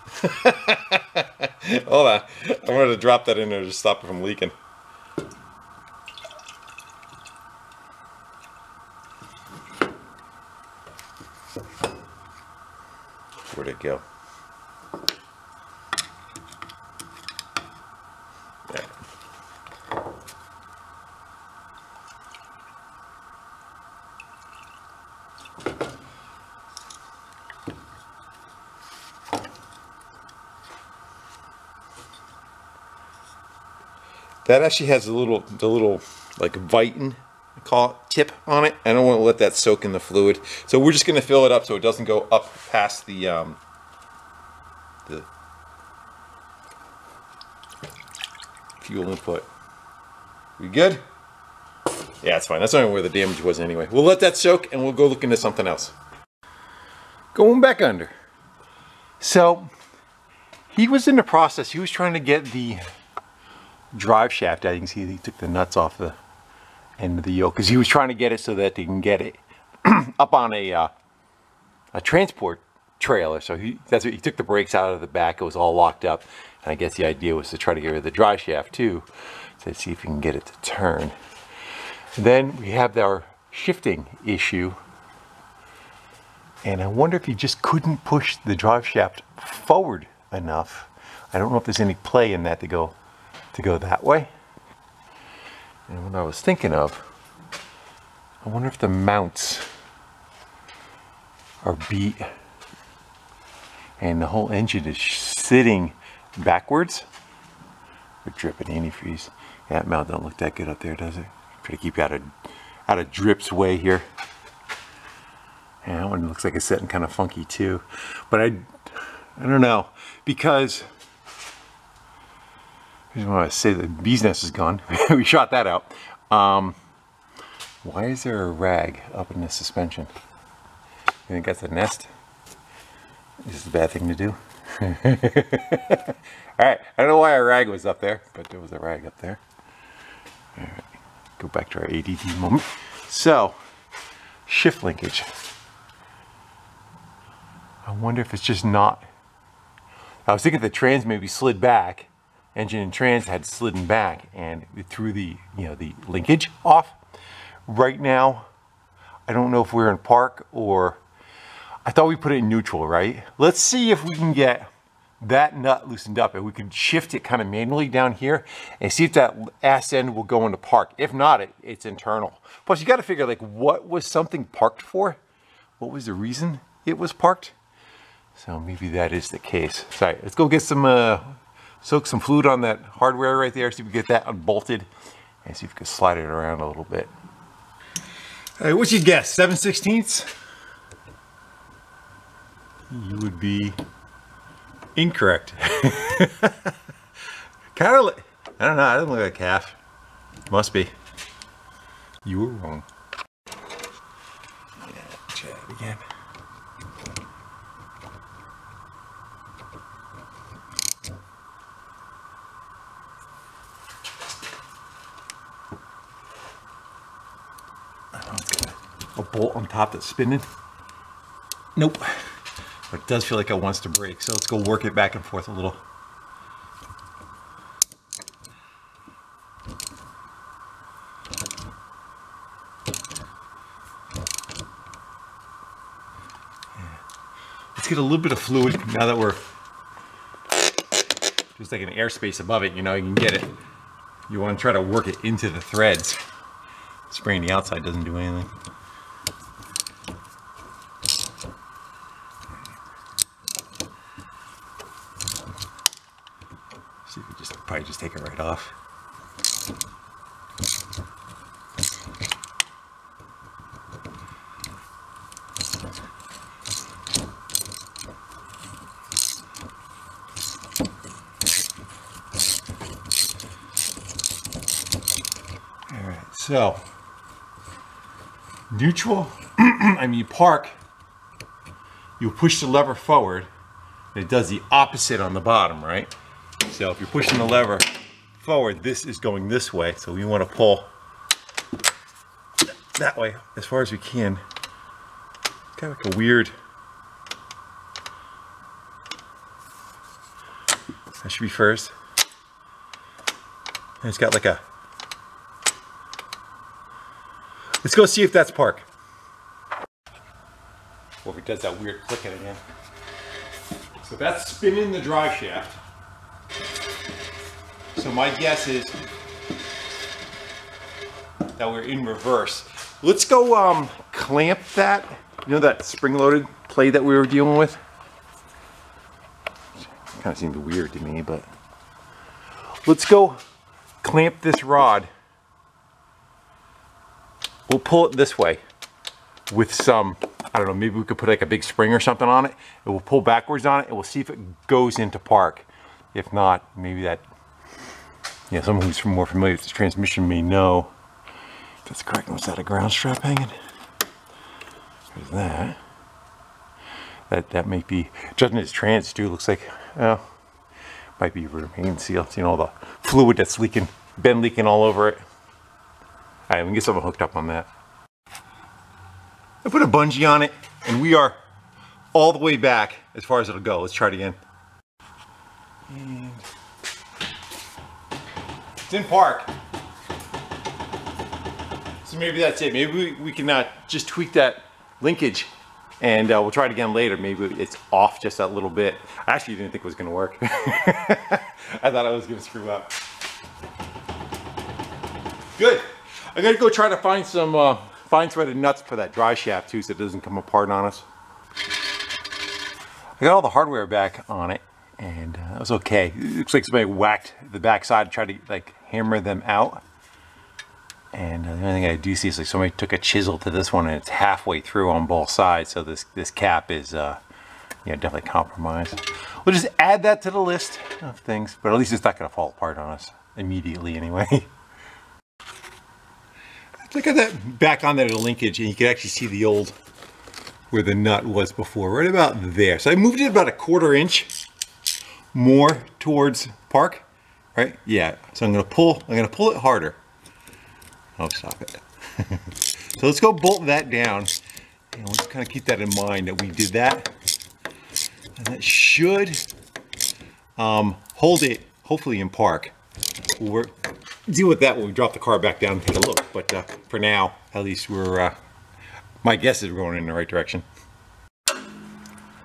Hold on, I'm gonna drop that in there to stop it from leaking. Where'd it go? There. That actually has the little like Viton, I call it, tip on it. I don't want to let that soak in the fluid, so we're just going to fill it up so it doesn't go up past the fuel input. We good? Yeah, it's fine. That's only where the damage was anyway. We'll let that soak and we'll go look into something else. Going back under. So he was in the process. He was trying to get the drive shaft out. You can see he took the nuts off the end of the yoke because he was trying to get it so that they can get it up on a transport trailer. So that's what he took the brakes out of the back. It was all locked up, and I guess the idea was to try to get rid of the drive shaft too, to see if we can get it to turn. Then we have our shifting issue, and I wonder if he just couldn't push the drive shaft forward enough. I don't know if there's any play in that to go that way. And what I was thinking of, I wonder if the mounts are beat and the whole engine is sitting backwards. We're dripping antifreeze. Yeah, that mount don't look that good up there, does it? Try to keep you out of drip's way here. Yeah, that one looks like it's sitting kind of funky too. But I don't know, because I just want to say the bee's nest is gone. We shot that out. Why is there a rag up in the suspension? You think that's a nest? Is this a bad thing to do? Alright, I don't know why a rag was up there, but there was a rag up there. Alright, go back to our ADD moment. So, shift linkage. I wonder if it's just not. I was thinking the trans maybe slid back, engine and trans had slidden back, and it threw the, the linkage off. Right now, I don't know if we're in park or, I thought we put it in neutral, right? Let's see if we can get that nut loosened up and we can shift it kind of manually down here and see if that ass end will go into park. If not, it's internal. Plus you got to figure like what was something parked for? What was the reason it was parked? So maybe that is the case. Sorry, let's go get some, soak some fluid on that hardware right there. See if we get that unbolted and see if we can slide it around a little bit. All right, what's your guess? 7/16? You would be incorrect. Kind of, I don't know, I don't look like a calf. Must be. You were wrong. Yeah, try it again. Oh, it's got a bolt on top that's spinning. Nope. But it does feel like it wants to break, so let's go work it back and forth a little. Yeah. Let's get a little bit of fluid now that we're just like an airspace above it, you can get it. You want to try to work it into the threads. Spraying the outside doesn't do anything. See if we probably just take it right off. All right, so neutral, I mean park, you push the lever forward, and it does the opposite on the bottom, right? So if you're pushing the lever forward, this is going this way. So we want to pull that way as far as we can. Kind of like a weird, that should be first. And it's got like a, let's go see if that's park. Or if it does that weird clicking again. So that's spinning the drive shaft. So my guess is that we're in reverse. Let's go clamp that. That spring-loaded plate that we were dealing with? Kind of seemed weird to me, but let's go clamp this rod. We'll pull it this way with some, I don't know, maybe we could put like a big spring or something on it, and we'll pull backwards on it and we'll see if it goes into park. If not, maybe that, someone who's more familiar with this transmission may know if that's correct. Was that a ground strap hanging? There's that. That might be, judging its trans too, looks like, might be remain sealed. All the fluid that's leaking, been leaking all over it. All right, we can get something hooked up on that. I put a bungee on it, and we are all the way back as far as it'll go. Let's try it again. And it's in park. So maybe that's it. Maybe we can just tweak that linkage, and we'll try it again later. Maybe it's off just a little bit. I actually didn't think it was going to work. I thought I was going to screw up. Good. I'm going to go try to find some fine threaded nuts for that drive shaft too, so it doesn't come apart on us. I got all the hardware back on it, and that was okay. It looks like somebody whacked the back side and tried to like hammer them out. And the only thing I do see is like somebody took a chisel to this one, and it's halfway through on both sides. So this cap is definitely compromised. We'll just add that to the list of things, but at least it's not going to fall apart on us immediately anyway. Look at that back on there, the linkage, and you can actually see the old, where the nut was before, right about there. So I moved it about a 1/4 inch more towards park, right? Yeah, so I'm gonna pull it harder. Oh, stop it. So let's go bolt that down, and we'll just kind of keep that in mind that we did that. And that should hold it hopefully in park. We'll deal with that when we drop the car back down and take a look. But for now, at least we're, my guess is we're going in the right direction.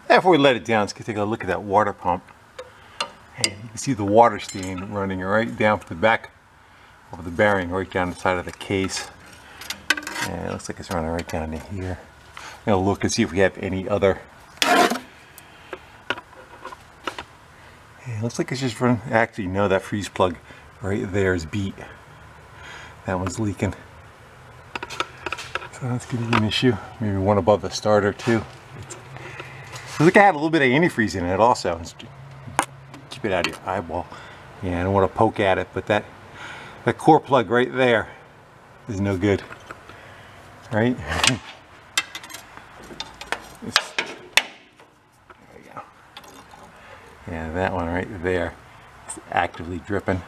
Before we let it down, let's take a look at that water pump. And you can see the water stain running right down from the back of the bearing, right down the side of the case. And it looks like it's running right down to here. I'm gonna look and see if we have any other. And it looks like it's just running. Actually, no, that freeze plug right there is beat. That one's leaking. So that's gonna be an issue. Maybe one above the starter too. Looks like I had a little bit of antifreeze in it also. Keep it out of your eyeball. Yeah, I don't want to poke at it, but that core plug right there is no good. Right? There we go. Yeah, that one right there is actively dripping.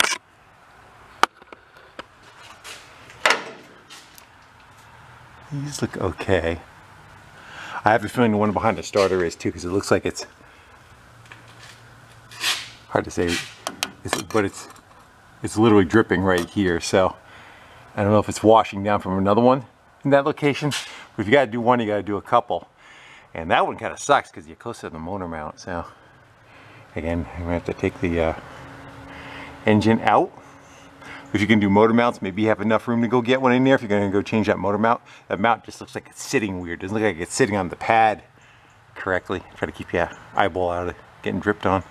These look okay. I have a feeling the one behind the starter is too, because it looks like it's hard to say, but it's literally dripping right here. So I don't know if it's washing down from another one in that location. But if you gotta do one, you gotta do a couple. And that one kind of sucks because you're close to the motor mount. So again, I'm gonna have to take the engine out. If you can do motor mounts, maybe you have enough room to go get one in there. If you're gonna go change that motor mount, that mount just looks like it's sitting weird. Doesn't look like it's sitting on the pad correctly. Try to keep your eyeball out of it, getting dripped on.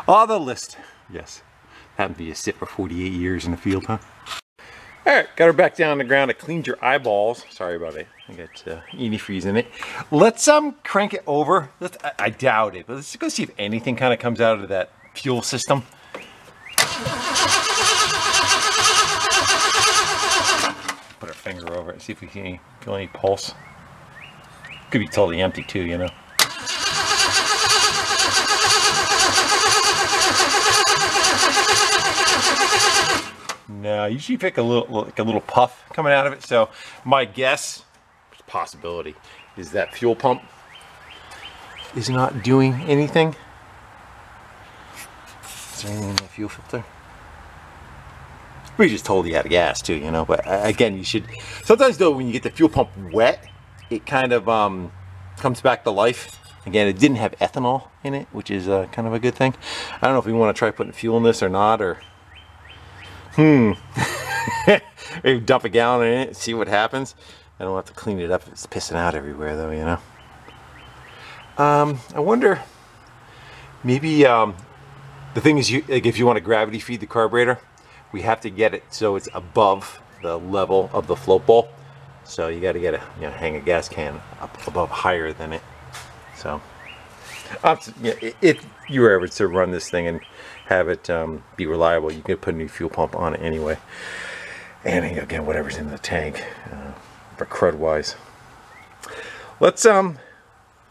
Oh, the list. Yes, happened to be a sit for 48 years in the field, huh? All right, got her back down on the ground. I cleaned your eyeballs. Sorry about it. I got antifreeze in it. Let's crank it over. I doubt it, but let's go see if anything kind of comes out of that fuel system. Put our finger over it, see if we can feel any pulse. Could be totally empty too, you know. No, you usually pick a little puff coming out of it. So my guess, possibility, is that fuel pump is not doing anything. Is there anything in the fuel filter? We just told you had a gas too, you know. But again, you should. Sometimes though, when you get the fuel pump wet, it kind of comes back to life. Again, it didn't have ethanol in it, which is kind of a good thing. I don't know if we want to try putting fuel in this or not, or maybe dump a gallon in it, see what happens. I don't have to clean it up. It's pissing out everywhere though, you know. I wonder, maybe the thing is, like if you want to gravity feed the carburetor, we have to get it so it's above the level of the float bowl. So you got to get a, hang a gas can up above higher than it. So if you were ever to run this thing and have it be reliable, you could put a new fuel pump on it anyway. And again, whatever's in the tank for crud wise. Let's I'm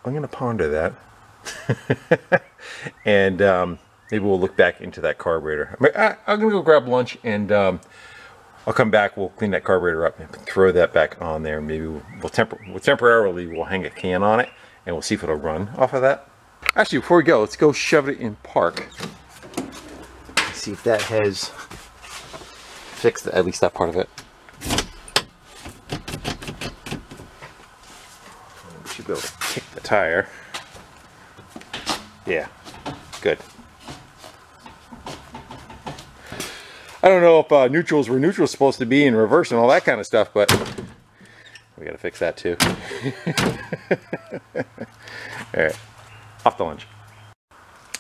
gonna ponder that. And maybe we'll look back into that carburetor. I'm gonna go grab lunch, and I'll come back. We'll clean that carburetor up and throw that back on there. Maybe we'll temporarily hang a can on it, and we'll see if it'll run off of that. Actually, before we go, let's go shove it in park. See if that has fixed at least that part of it. We should be able to kick the tire. Yeah, good. I don't know if neutral's where neutral's supposed to be in reverse and all that kind of stuff, but we gotta fix that too. All right, off to lunch.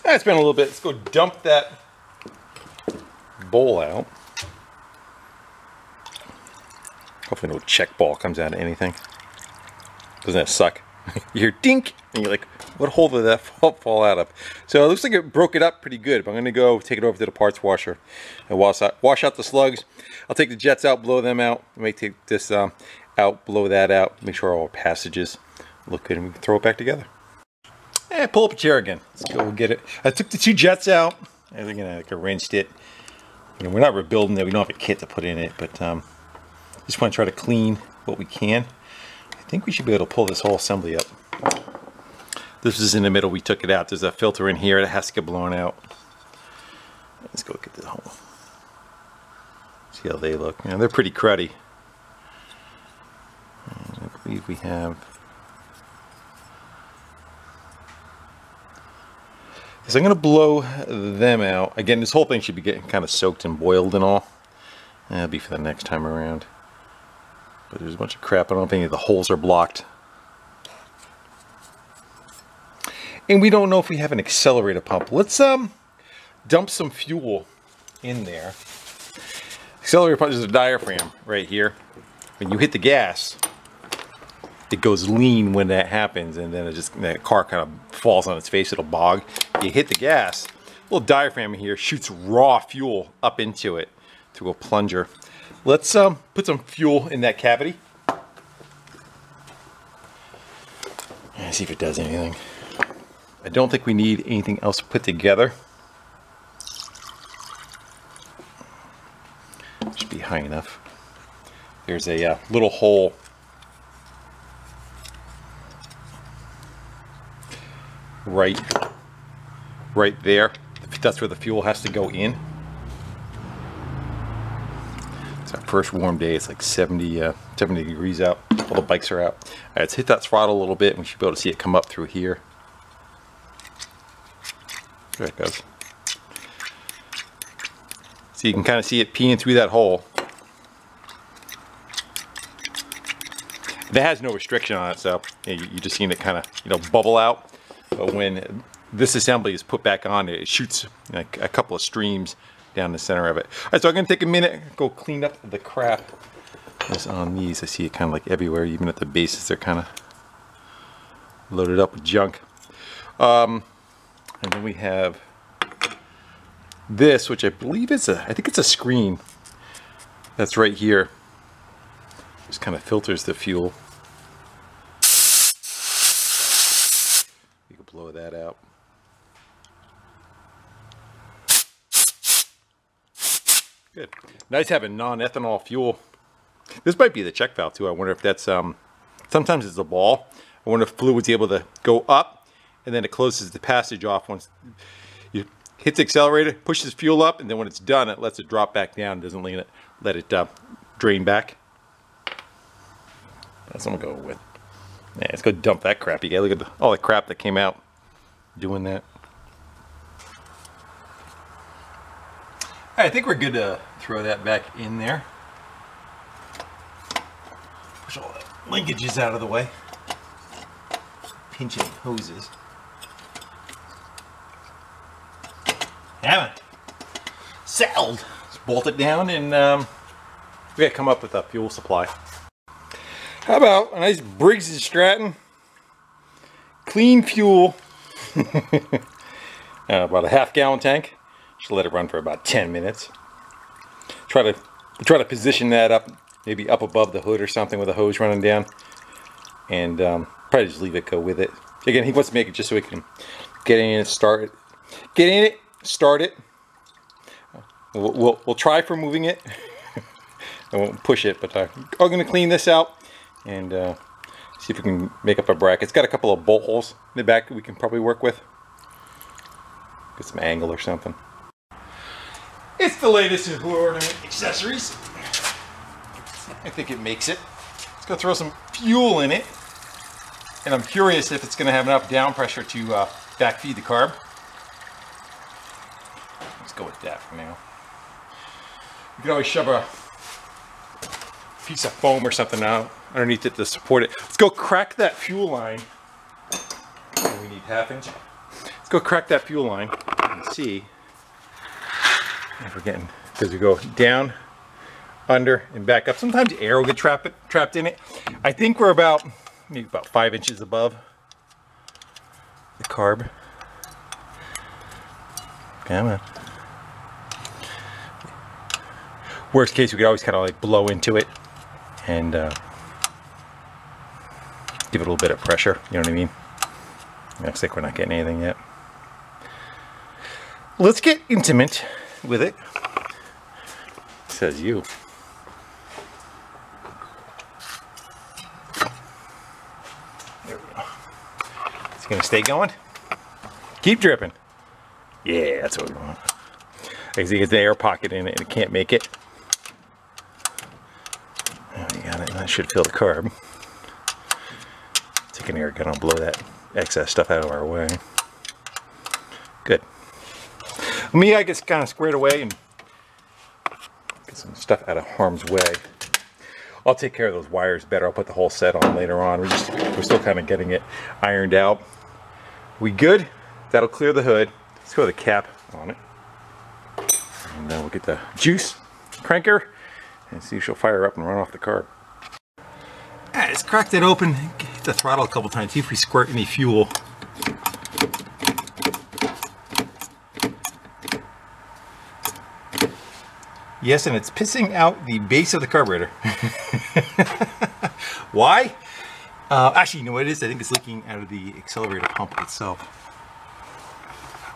It's been a little bit. Let's go dump that bowl out. Hopefully no check ball comes out of anything. Doesn't that suck? You hear dink, and you're like, what hole did that fall out of? So it looks like it broke it up pretty good. But I'm gonna go take it over to the parts washer and wash out the slugs. I'll take the jets out, blow them out. I may take this out, blow that out, make sure all passages look good, and we can throw it back together. And pull up a chair again. Let's go get it. I took the two jets out. I'm gonna rinsed it. We're not rebuilding it. We don't have a kit to put in it, but just want to try to clean what we can. I think we should be able to pull this whole assembly up. This is in the middle. We took it out. There's a filter in here that has to get blown out. Let's go look at the hole. See how they look. You know, they're pretty cruddy. And I believe we have. So I'm going to blow them out. Again, this whole thing should be getting kind of soaked and boiled and all. That'll be for the next time around. But there's a bunch of crap. I don't think the holes are blocked. And we don't know if we have an accelerator pump. Let's dump some fuel in there. Accelerator pump is a diaphragm right here. When you hit the gas, it goes lean when that happens, and then that car kind of falls on its face. It'll bog. You hit the gas, little diaphragm here shoots raw fuel up into it through a plunger. Let's put some fuel in that cavity and see if it does anything. I don't think we need anything else put together. Should be high enough. There's a little hole right there. That's where the fuel has to go in. It's our first warm day. It's like 70 degrees out. All the bikes are out. All right, let's hit that throttle a little bit and we should be able to see it come up through here. There it goes. So you can kind of see it peeing through that hole. That has no restriction on it, so you just seen it kind of, bubble out. But when this assembly is put back on, it shoots like a couple of streams down the center of it. All right, so I'm going to take a minute, go clean up the crap that's on these. I see it kind of like everywhere, even at the bases. They're kind of loaded up with junk. And then we have this, which I believe is I think it's a screen that's right here. Just kind of filters the fuel. You can blow that out. Good. Nice having non-ethanol fuel. This might be the check valve too. I wonder if that's sometimes it's a ball. I wonder if fluid's able to go up and then it closes the passage off once you hit the accelerator, pushes fuel up, and then when it's done, it lets it drop back down. Doesn't let it drain back. That's what I'm going with. Yeah, let's go dump that crap. You gotta look at all the crap that came out doing that. All right, I think we're good to throw that back in there. Push all the linkages out of the way. Pinching hoses. Haven't settled. Let's bolt it down and we gotta come up with a fuel supply. How about a nice Briggs & Stratton clean fuel, about a half-gallon tank. Just let it run for about 10 minutes. Try to position that up, maybe up above the hood or something with a hose running down, and probably just leave it go with it. Again, he wants to make it just so we can get in and start it. Get in it, start it. We'll try for moving it. I won't push it, but I'm going to clean this out and see if we can make up a bracket. It's got a couple of bolt holes in the back that we can probably work with. Get some angle or something. It's the latest in ornament accessories. I think it makes it. Let's go throw some fuel in it. And I'm curious if it's going to have enough down pressure to backfeed the carb. Let's go with that for now. You can always shove a piece of foam or something out underneath it to support it. Let's go crack that fuel line. Oh, we need 1/2 inch. Let's go crack that fuel line and see if we're getting, because we go down, under, and back up. Sometimes air will get trapped in it. I think we're maybe about 5 inches above the carb. Come on. Worst case, we could always kind of like blow into it and give it a little bit of pressure. You know what I mean? Looks like we're not getting anything yet. Let's get intimate with it. Says you. There we go. It's gonna stay going. Keep dripping. Yeah, that's what we want. As you get the air pocket in it and it can't make it. Oh, you got it. That should fill the carb. Take an air gun, I'll blow that excess stuff out of our way. Good. Me, I get kind of squared away and get some stuff out of harm's way. I'll take care of those wires better. I'll put the whole set on later on. We're still kind of getting it ironed out. We good? That'll clear the hood. Let's go with the cap on it. And then we'll get the juice cranker and see if she'll fire up and run off the carb. Alright, let's crack that open, hit the throttle a couple times, see if we squirt any fuel. Yes, and it's pissing out the base of the carburetor. Why? Actually, you know what it is? I think it's leaking out of the accelerator pump itself.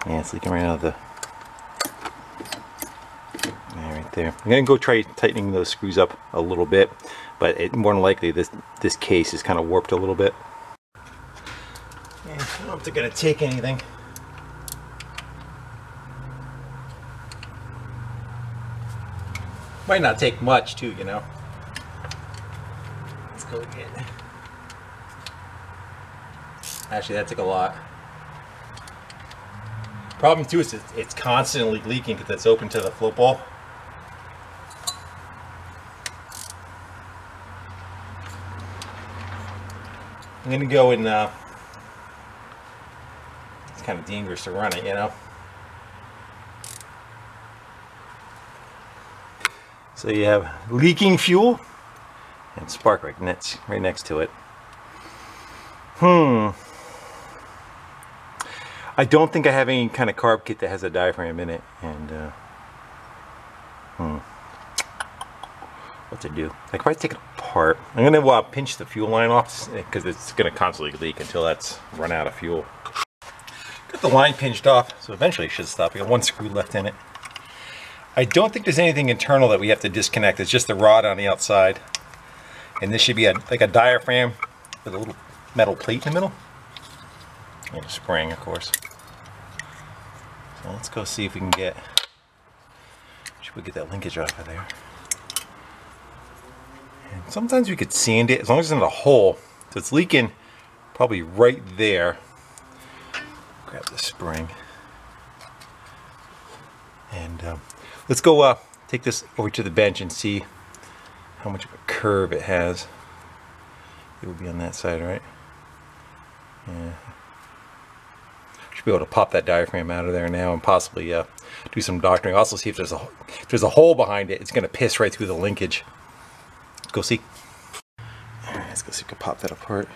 Yeah, it's leaking right out of the... Yeah, right there. I'm going to go try tightening those screws up a little bit, but more than likely this case is kind of warped a little bit. Yeah, I don't know if they're going to take anything. Might not take much too, you know. Let's go again. Actually, that took a lot. Problem too is it's constantly leaking because it's open to the float ball. I'm gonna go and it's kind of dangerous to run it, you know. So you have leaking fuel and spark right next to it. I don't think I have any kind of carb kit that has a diaphragm in it, and what to do? I could probably take it apart. I'm gonna pinch the fuel line off because it's gonna constantly leak until that's run out of fuel. Got the line pinched off, so eventually it should stop. We got one screw left in it. I don't think there's anything internal that we have to disconnect. It's just the rod on the outside. And this should be like a diaphragm with a little metal plate in the middle. And a spring, of course. So let's go see if we can get that linkage off of there. And sometimes we could sand it, as long as it's in a hole. So it's leaking probably right there. Grab the spring. And let's go take this over to the bench and see how much of a curve it has. It will be on that side, right? Yeah. Should be able to pop that diaphragm out of there now and possibly do some doctoring. Also see if there's a hole behind it. It's going to piss right through the linkage. Let's go see. All right, let's go see if we can pop that apart.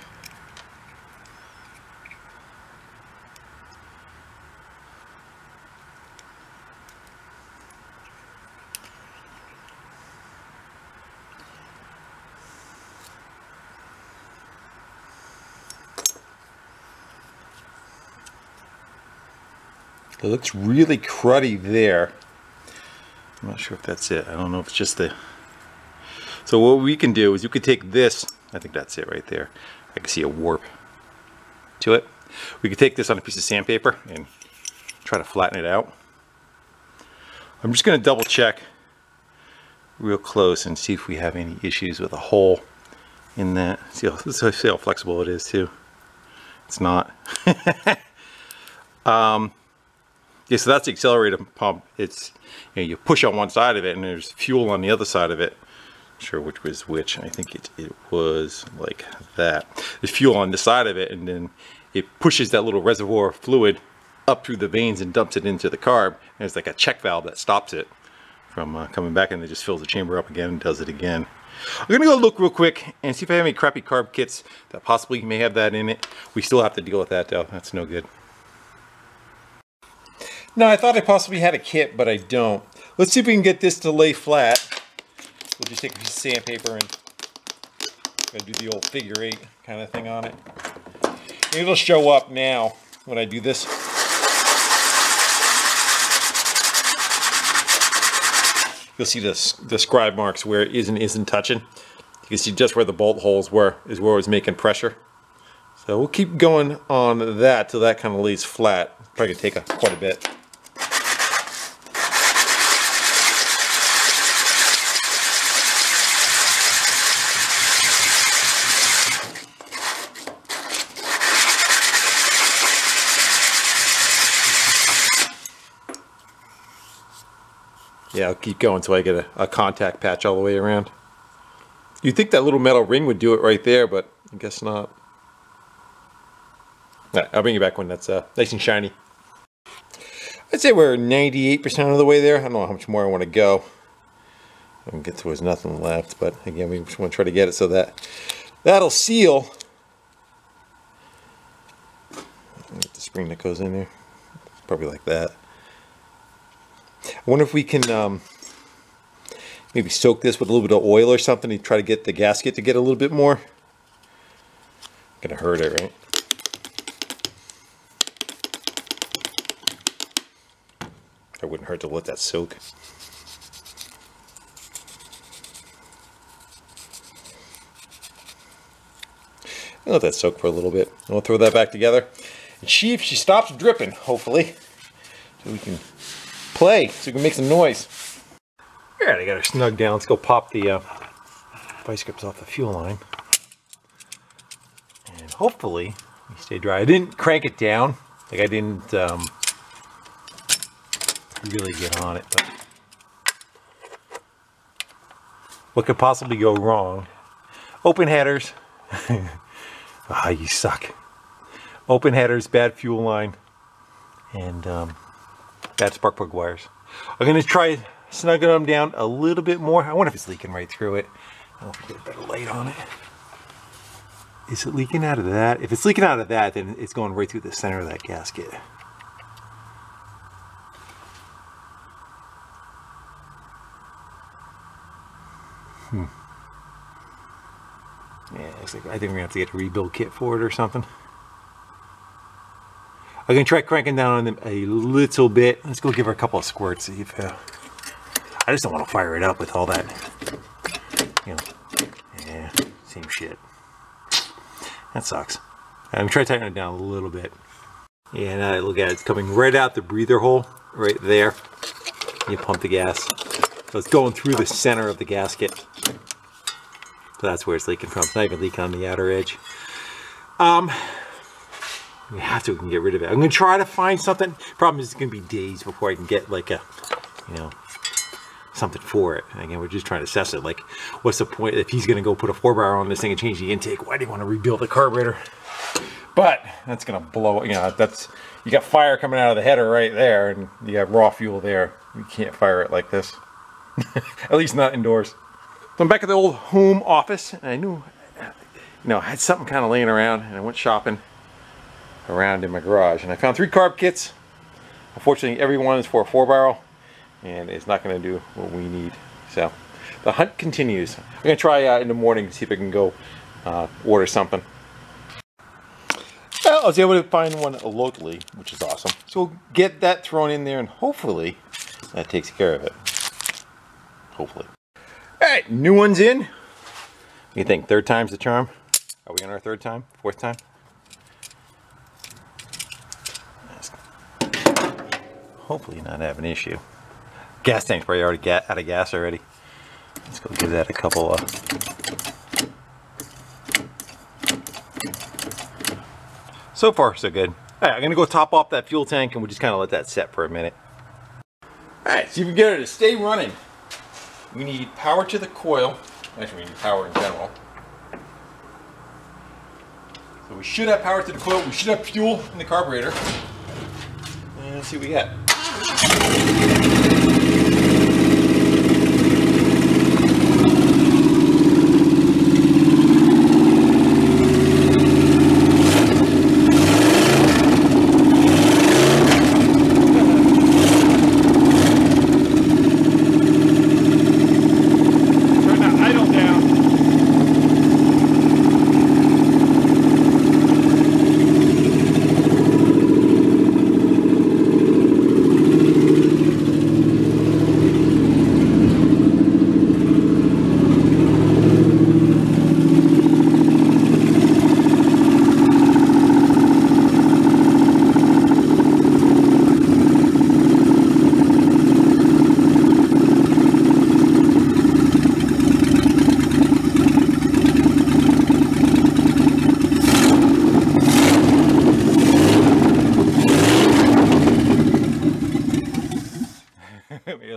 It looks really cruddy there. I'm not sure if that's it. I don't know if it's just the... So what we can do is you could take this, I think that's it right there. I can see a warp to it. We could take this on a piece of sandpaper and try to flatten it out. I'm just going to double check real close and see if we have any issues with a hole in that. See how flexible it is too. It's not. Yeah, so that's the accelerator pump. It's, you know, you push on one side of it and there's fuel on the other side of it. Not sure which was which. I think it was like that. There's fuel on the side of it, and then it pushes that little reservoir of fluid up through the veins and dumps it into the carb. And it's like a check valve that stops it from coming back, and it just fills the chamber up again and does it again. I'm gonna go look real quick and see if I have any crappy carb kits that possibly may have that in it. We still have to deal with that though. That's no good. No, I thought I possibly had a kit, but I don't. Let's see if we can get this to lay flat. We'll just take a piece of sandpaper and do the old figure 8 kind of thing on it. It'll show up now when I do this. You'll see the scribe marks where it isn't touching. You can see just where the bolt holes were, is where it was making pressure. So we'll keep going on that till that kind of lays flat. Probably gonna take quite a bit. Yeah, I'll keep going until I get a contact patch all the way around. You'd think that little metal ring would do it right there, but I guess not. All right, I'll bring you back when that's nice and shiny. I'd say we're 98% of the way there. I don't know how much more I want to go. I can get to there's nothing left, but again, we just want to try to get it so that that'll seal. Get the spring that goes in there. Probably like that. I wonder if we can maybe soak this with a little bit of oil or something to try to get the gasket to get a little bit more. Gonna hurt it, right? It wouldn't hurt to let that soak. I'll let that soak for a little bit. We'll throw that back together and see if she stops dripping, hopefully, so we can play, so we can make some noise. Alright, I got her snug down. Let's go pop the vice grips off the fuel line. And hopefully we stay dry. I didn't crank it down. Like I didn't really get on it. But what could possibly go wrong? Open headers. Ah, you suck. Open headers, bad fuel line, and bad spark plug wires. I'm going to try snugging them down a little bit more. I wonder if it's leaking right through it. I don't know if we get a better light on it. Is it leaking out of that? If it's leaking out of that, then it's going right through the center of that gasket. Yeah, looks like, I think we're going to have to get a rebuild kit for it or something. I'm going to try cranking down on them a little bit. Let's go give her a couple of squirts. See if, I just don't want to fire it up with all that, you know, yeah, same shit. That sucks. I'm going to try tightening it down a little bit. Yeah, now look at it. It's coming right out the breather hole, right there. You pump the gas. So it's going through the center of the gasket. So that's where it's leaking from. It's not even leaking on the outer edge. We have to, we can get rid of it. I'm going to try to find something. Problem is it's going to be days before I can get like a, you know, something for it. And again, we're just trying to assess it. Like, what's the point if he's going to go put a 4-bar on this thing and change the intake? Why do you want to rebuild the carburetor? But that's going to blow, you know, that's, you got fire coming out of the header right there, and you got raw fuel there. You can't fire it like this. At least not indoors. So I'm back at the old home office, and I knew, you know, I had something kind of laying around, and I went shopping around in my garage, and I found 3 carb kits. Unfortunately, every one is for a 4-barrel, and it's not going to do what we need. So the hunt continues. I'm going to try in the morning to see if I can go order something. Well, I was able to find one locally, which is awesome. So we'll get that thrown in there, and hopefully that takes care of it. Hopefully. Alright, new one's in. What do you think? 3rd time's the charm? Are we on our 3rd time? 4th time? Hopefully not have an issue. Gas tank's probably already out of gas already. Let's go give that a couple of... So far, so good. Alright, I'm going to go top off that fuel tank, and we'll just kind of let that set for a minute. Alright, so if we can get it to stay running, we need power to the coil. Actually, we need power in general. So we should have power to the coil. We should have fuel in the carburetor. And let's see what we got.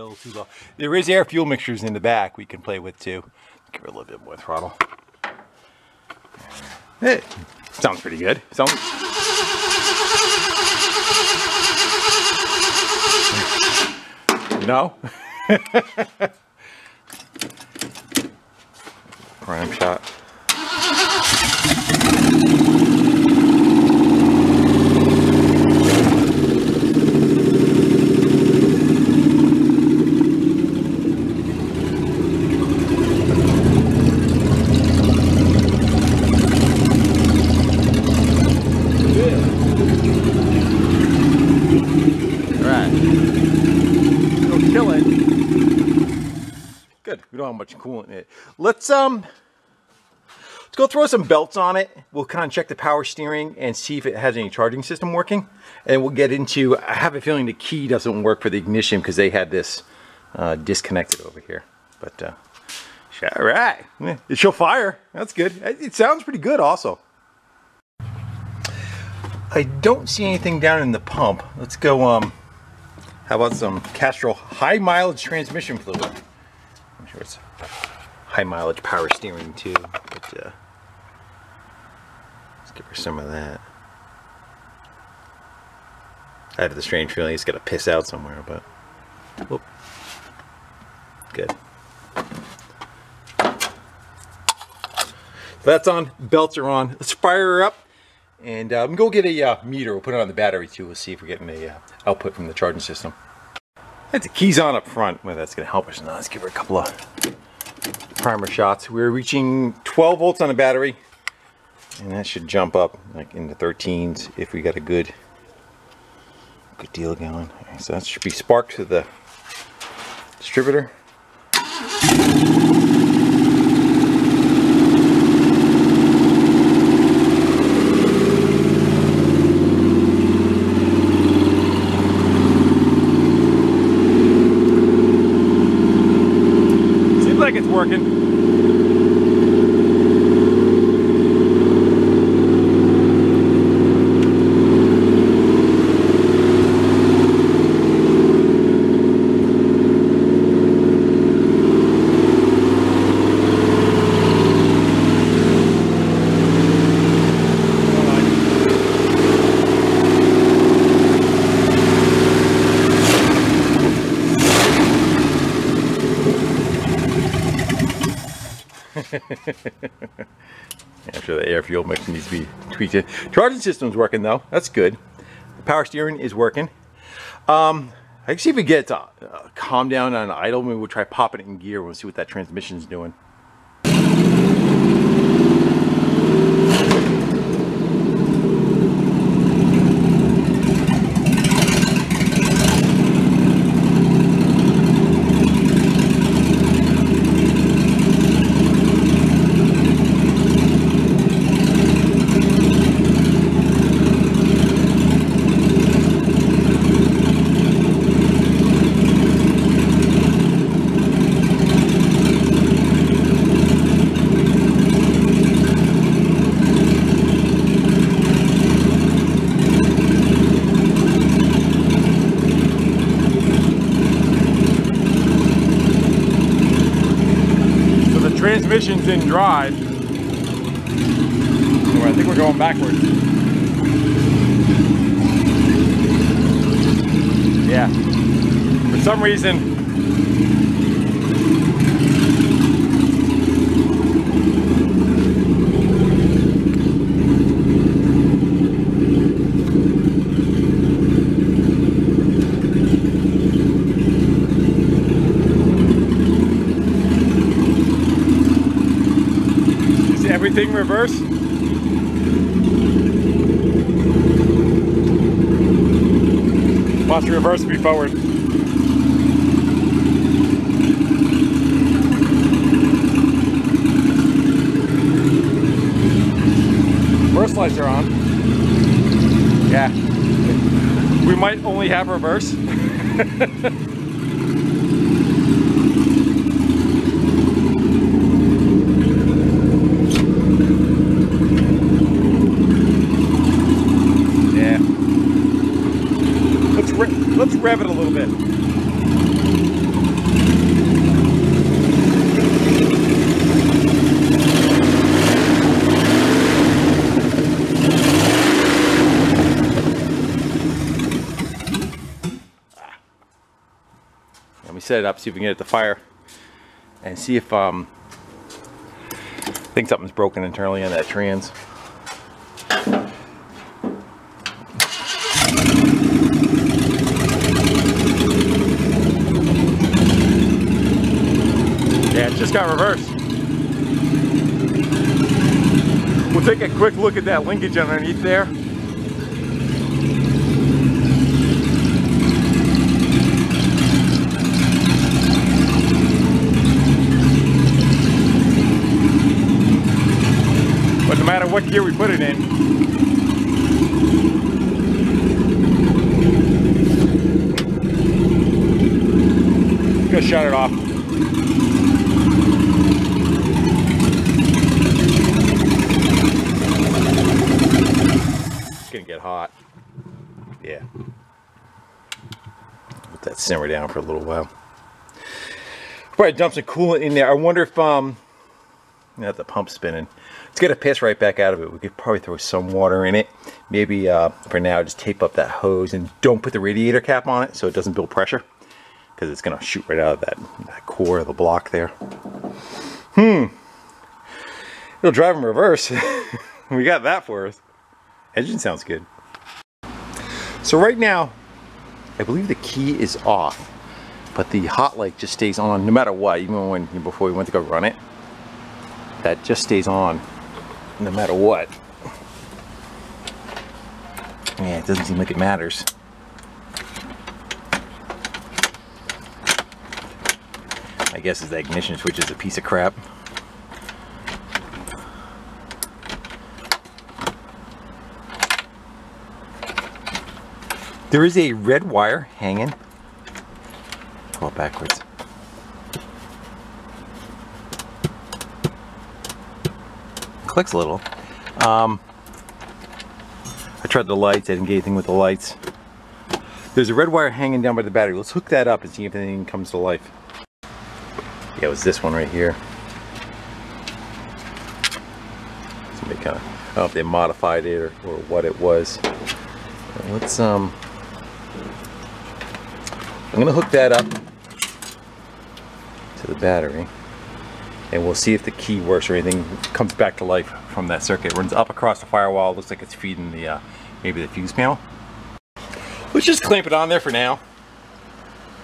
little too low. There is air fuel mixtures in the back we can play with too. Give it a little bit more throttle. Hey, sounds pretty good. No? Prime shot. Good. We don't have much coolant in it. Let's go throw some belts on it. We'll kind of check the power steering and see if it has any charging system working. And we'll get into, I have a feeling the key doesn't work for the ignition because they had this disconnected over here. But all right, she'll fire. That's good. It sounds pretty good also. I don't see anything down in the pump. Let's go, how about some Castrol high mileage transmission fluid? I'm sure it's high mileage power steering too, but let's give her some of that. I have the strange feeling it's gonna piss out somewhere, but whoop. Good. So that's on, belts are on. Let's fire her up and go get a meter. We'll put it on the battery too. We'll see if we're getting a output from the charging system. That's the keys on up front. Well, that's gonna help us. Now let's give her a couple of primer shots. We're reaching 12 volts on the battery, and that should jump up like in the 13s if we got a good deal going. Right, so that should be sparked to the distributor. It's working. I'm sure the air fuel mix needs to be tweaked in. Charging system's working though. That's good. The power steering is working. I can see if we get to calm down on idle. Maybe we'll try popping it in gear. We'll see what that transmission's doing. Transmission's in drive. So I think we're going backwards. Yeah. For some reason, everything reverse. Wants to reverse me forward. Reverse lights are on. Yeah. We might only have reverse. Let's rev it a little bit. set it up, see if we can get it to fire, and see if I think something's broken internally on that trans. Yeah, it just got reversed. We'll take a quick look at that linkage underneath there. But no matter what gear we put it in, I'm gonna shut it off. It's gonna get hot. Yeah. Let that simmer down for a little while. Probably dump some coolant in there. I wonder if not the pump spinning. It's gonna piss right back out of it. We could probably throw some water in it. Maybe for now just tape up that hose and don't put the radiator cap on it so it doesn't build pressure, because it's gonna shoot right out of that core of the block there. It'll drive in reverse. We got that for us. Engine sounds good. So right now, I believe the key is off, but the hot light just stays on no matter what, even when before we went to go run it. That just stays on no matter what. Yeah, it doesn't seem like it matters. I guess the ignition switch is a piece of crap. There is a red wire hanging. Pull it backwards. Clicks a little. I tried the lights. I didn't get anything with the lights. There's a red wire hanging down by the battery. Let's hook that up and see if anything comes to life. Yeah, it was this one right here. Somebody kind of, I don't know if they modified it or what it was. Let's I'm gonna hook that up to the battery, and we'll see if the key works or anything comes back to life from that circuit. It runs up across the firewall. It looks like it's feeding the maybe the fuse panel. Let's just clamp it on there for now.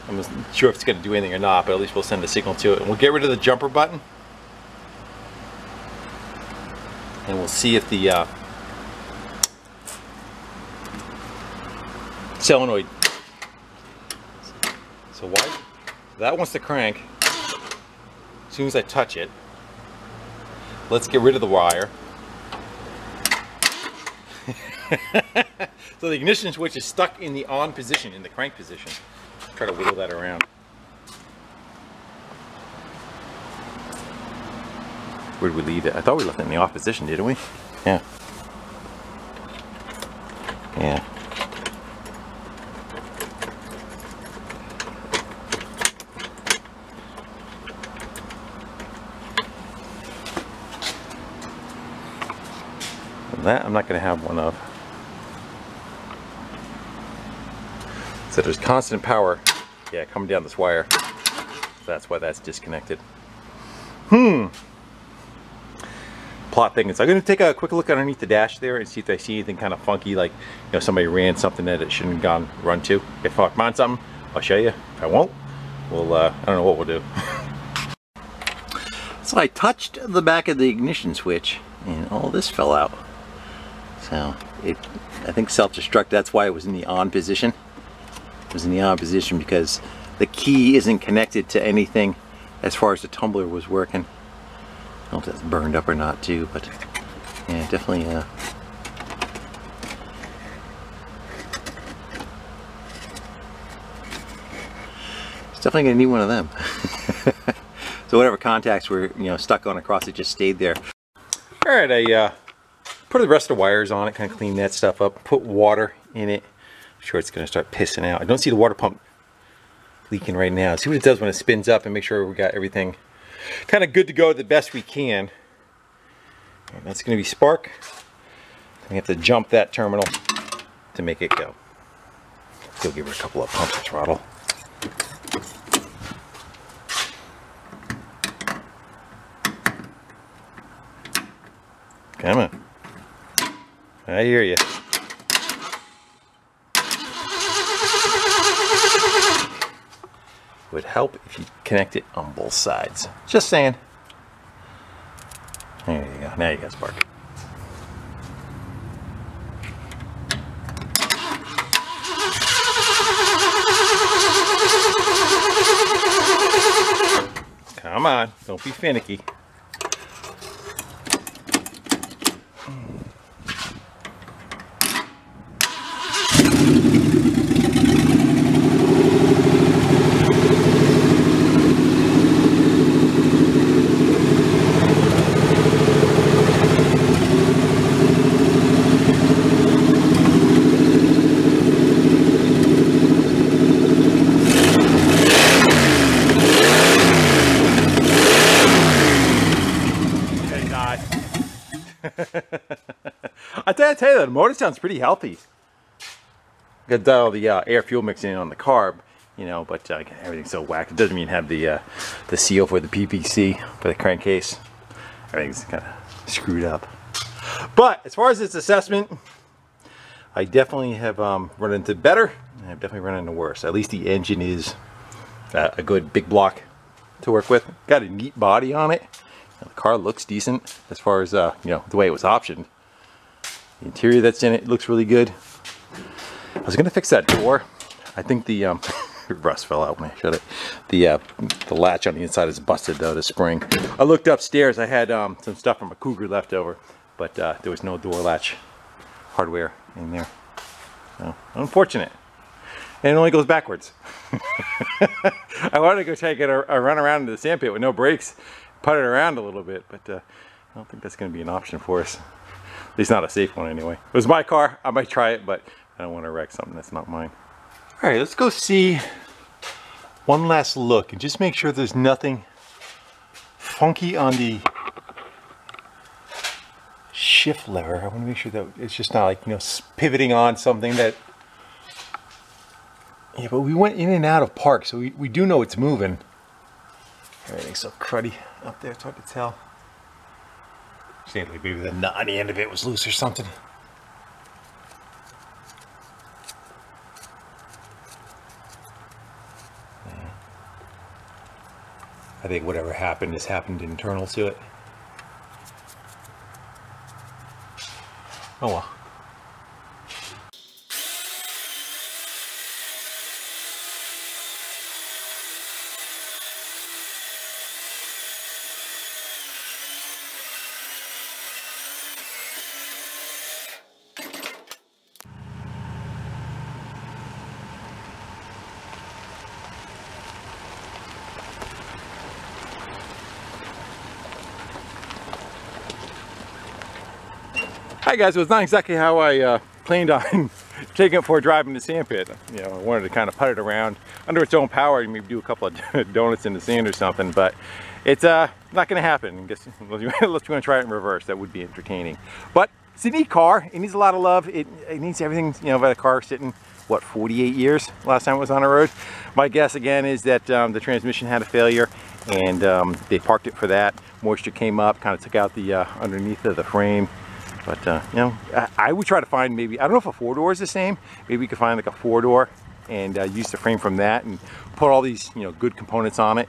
I'm not sure if it's going to do anything or not, but at least we'll send a signal to it. And we'll get rid of the jumper button, and we'll see if the solenoid. So why that wants to crank as soon as I touch it. Let's get rid of the wire. So the ignition switch is stuck in the on position, in the crank position. Try to wiggle that around. Where did we leave it? I thought we left it in the off position, didn't we? Yeah. Yeah. That I'm not going to have one of. So there's constant power, yeah, coming down this wire. That's why that's disconnected. Plot thickness. I'm going to take a quick look underneath the dash there and see if I see anything kind of funky, like somebody ran something that it shouldn't have run to. If I find something, I'll show you. If I won't, we'll I don't know what we'll do. So I touched the back of the ignition switch, and all this fell out. So I think self-destruct. That's why it was in the on position. It was in the on position because the key isn't connected to anything as far as the tumbler was working. I don't know if that's burned up or not too, but yeah, definitely it's definitely gonna need one of them. So whatever contacts were stuck on across, it just stayed there. All right, I put the rest of the wires on it, kind of clean that stuff up, put water in it. I'm sure it's gonna start pissing out. I don't see the water pump leaking right now. See what it does when it spins up and make sure we got everything kind of good to go the best we can. And that's going to be spark. We have to jump that terminal to make it go. Still give her a couple of pumps of throttle. Come on. I hear you. Would help if you connect it on both sides. Just saying. There you go. Now you got spark. Come on, don't be finicky. I tell you, the motor sounds pretty healthy. Got all the air fuel mixing in on the carb, you know, but everything's so whacked. It doesn't even have the seal for the PPC for the crankcase. Everything's kind of screwed up. But as far as its assessment, I definitely have run into better, and I've definitely run into worse. At least the engine is a good big block to work with. Got a neat body on it. The car looks decent as far as you know, the way it was optioned. The interior that's in it looks really good. I was gonna fix that door. I think the rust fell out when I shut it. The latch on the inside is busted though, the spring. I looked upstairs. I had some stuff from a Cougar left over, but there was no door latch hardware in there. So, unfortunate. And it only goes backwards. I wanted to go take it a run around into the sandpit with no brakes, put it around a little bit, but I don't think that's going to be an option for us. At least not a safe one anyway. It was my car. I might try it, but I don't want to wreck something that's not mine. All right, let's go see one last look and just make sure there's nothing funky on the shift lever. I want to make sure that it's just not like, you know, pivoting on something that... Yeah, but we went in and out of park, so we do know it's moving. Everything's so cruddy up there, it's hard to tell. Seems like maybe the nut on the end of it was loose or something. Yeah. I think whatever happened has happened internal to it. Oh well. Hi guys, it was not exactly how I planned on taking it for a drive in the sandpit. You know, I wanted to kind of put it around under its own power and maybe do a couple of donuts in the sand or something, but it's not going to happen. I guess unless you want to try it in reverse, that would be entertaining. But it's a neat car. It needs a lot of love. It needs everything, you know, about a car sitting, what, 48 years last time it was on the road. My guess again is that the transmission had a failure and they parked it for that. Moisture came up, kind of took out the underneath of the frame. But, you know, I would try to find maybe, I don't know if a 4-door is the same. Maybe we could find like a 4-door and use the frame from that and put all these, you know, good components on it.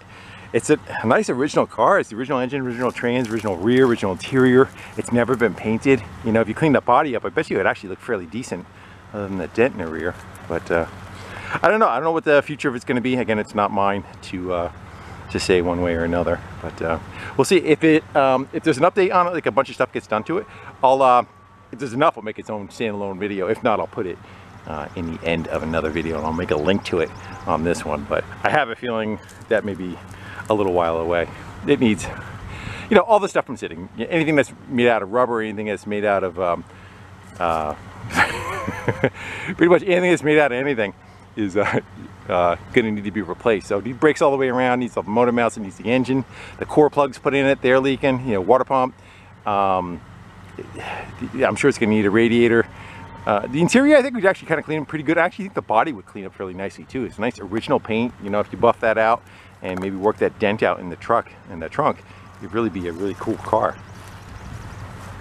It's a nice original car. It's the original engine, original trans, original rear, original interior. It's never been painted. You know, if you clean the body up, I bet you it would actually look fairly decent other than the dent in the rear. But I don't know. I don't know what the future of it's going to be. Again, it's not mine to say one way or another, but we'll see if there's an update on it, like a bunch of stuff gets done to it. I'll if there's enough, I'll make its own standalone video. If not, I'll put it in the end of another video and I'll make a link to it on this one. But I have a feeling that may be a little while away. It needs, you know, all the stuff from sitting, anything that's made out of rubber, anything that's made out of pretty much anything that's made out of anything is gonna need to be replaced. So it needs brakes all the way around, needs the motor mounts, it needs the engine, the core plugs put in it, they're leaking, you know, water pump. I'm sure it's gonna need a radiator. The interior, I think, would actually kind of clean up pretty good. I actually think the body would clean up fairly nicely too. It's a nice original paint. You know, if you buff that out and maybe work that dent out in the truck and the trunk, it'd really be a really cool car.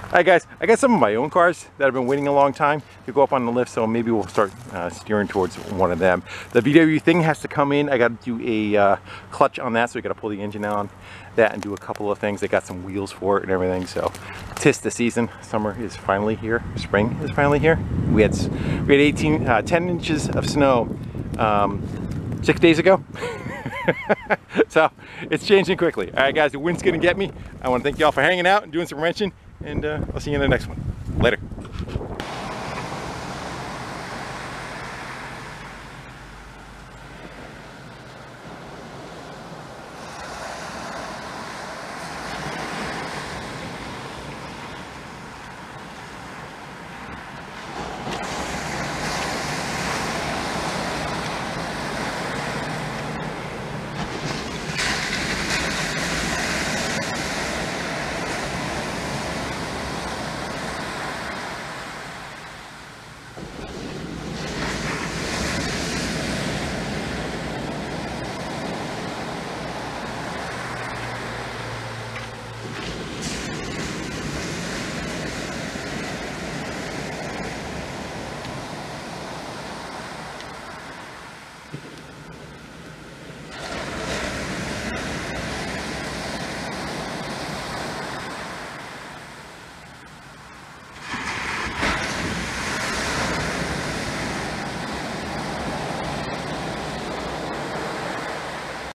Alright guys, I got some of my own cars that have been waiting a long time to go up on the lift, so maybe we'll start steering towards one of them. The VW thing has to come in. I got to do a clutch on that, so we got to pull the engine on that and do a couple of things. They got some wheels for it and everything, so 'tis the season. Summer is finally here. Spring is finally here. We had 10 inches of snow 6 days ago. So it's changing quickly. All right guys, the wind's gonna get me. I want to thank y'all for hanging out and doing some wrenching, and I'll see you in the next one. Later.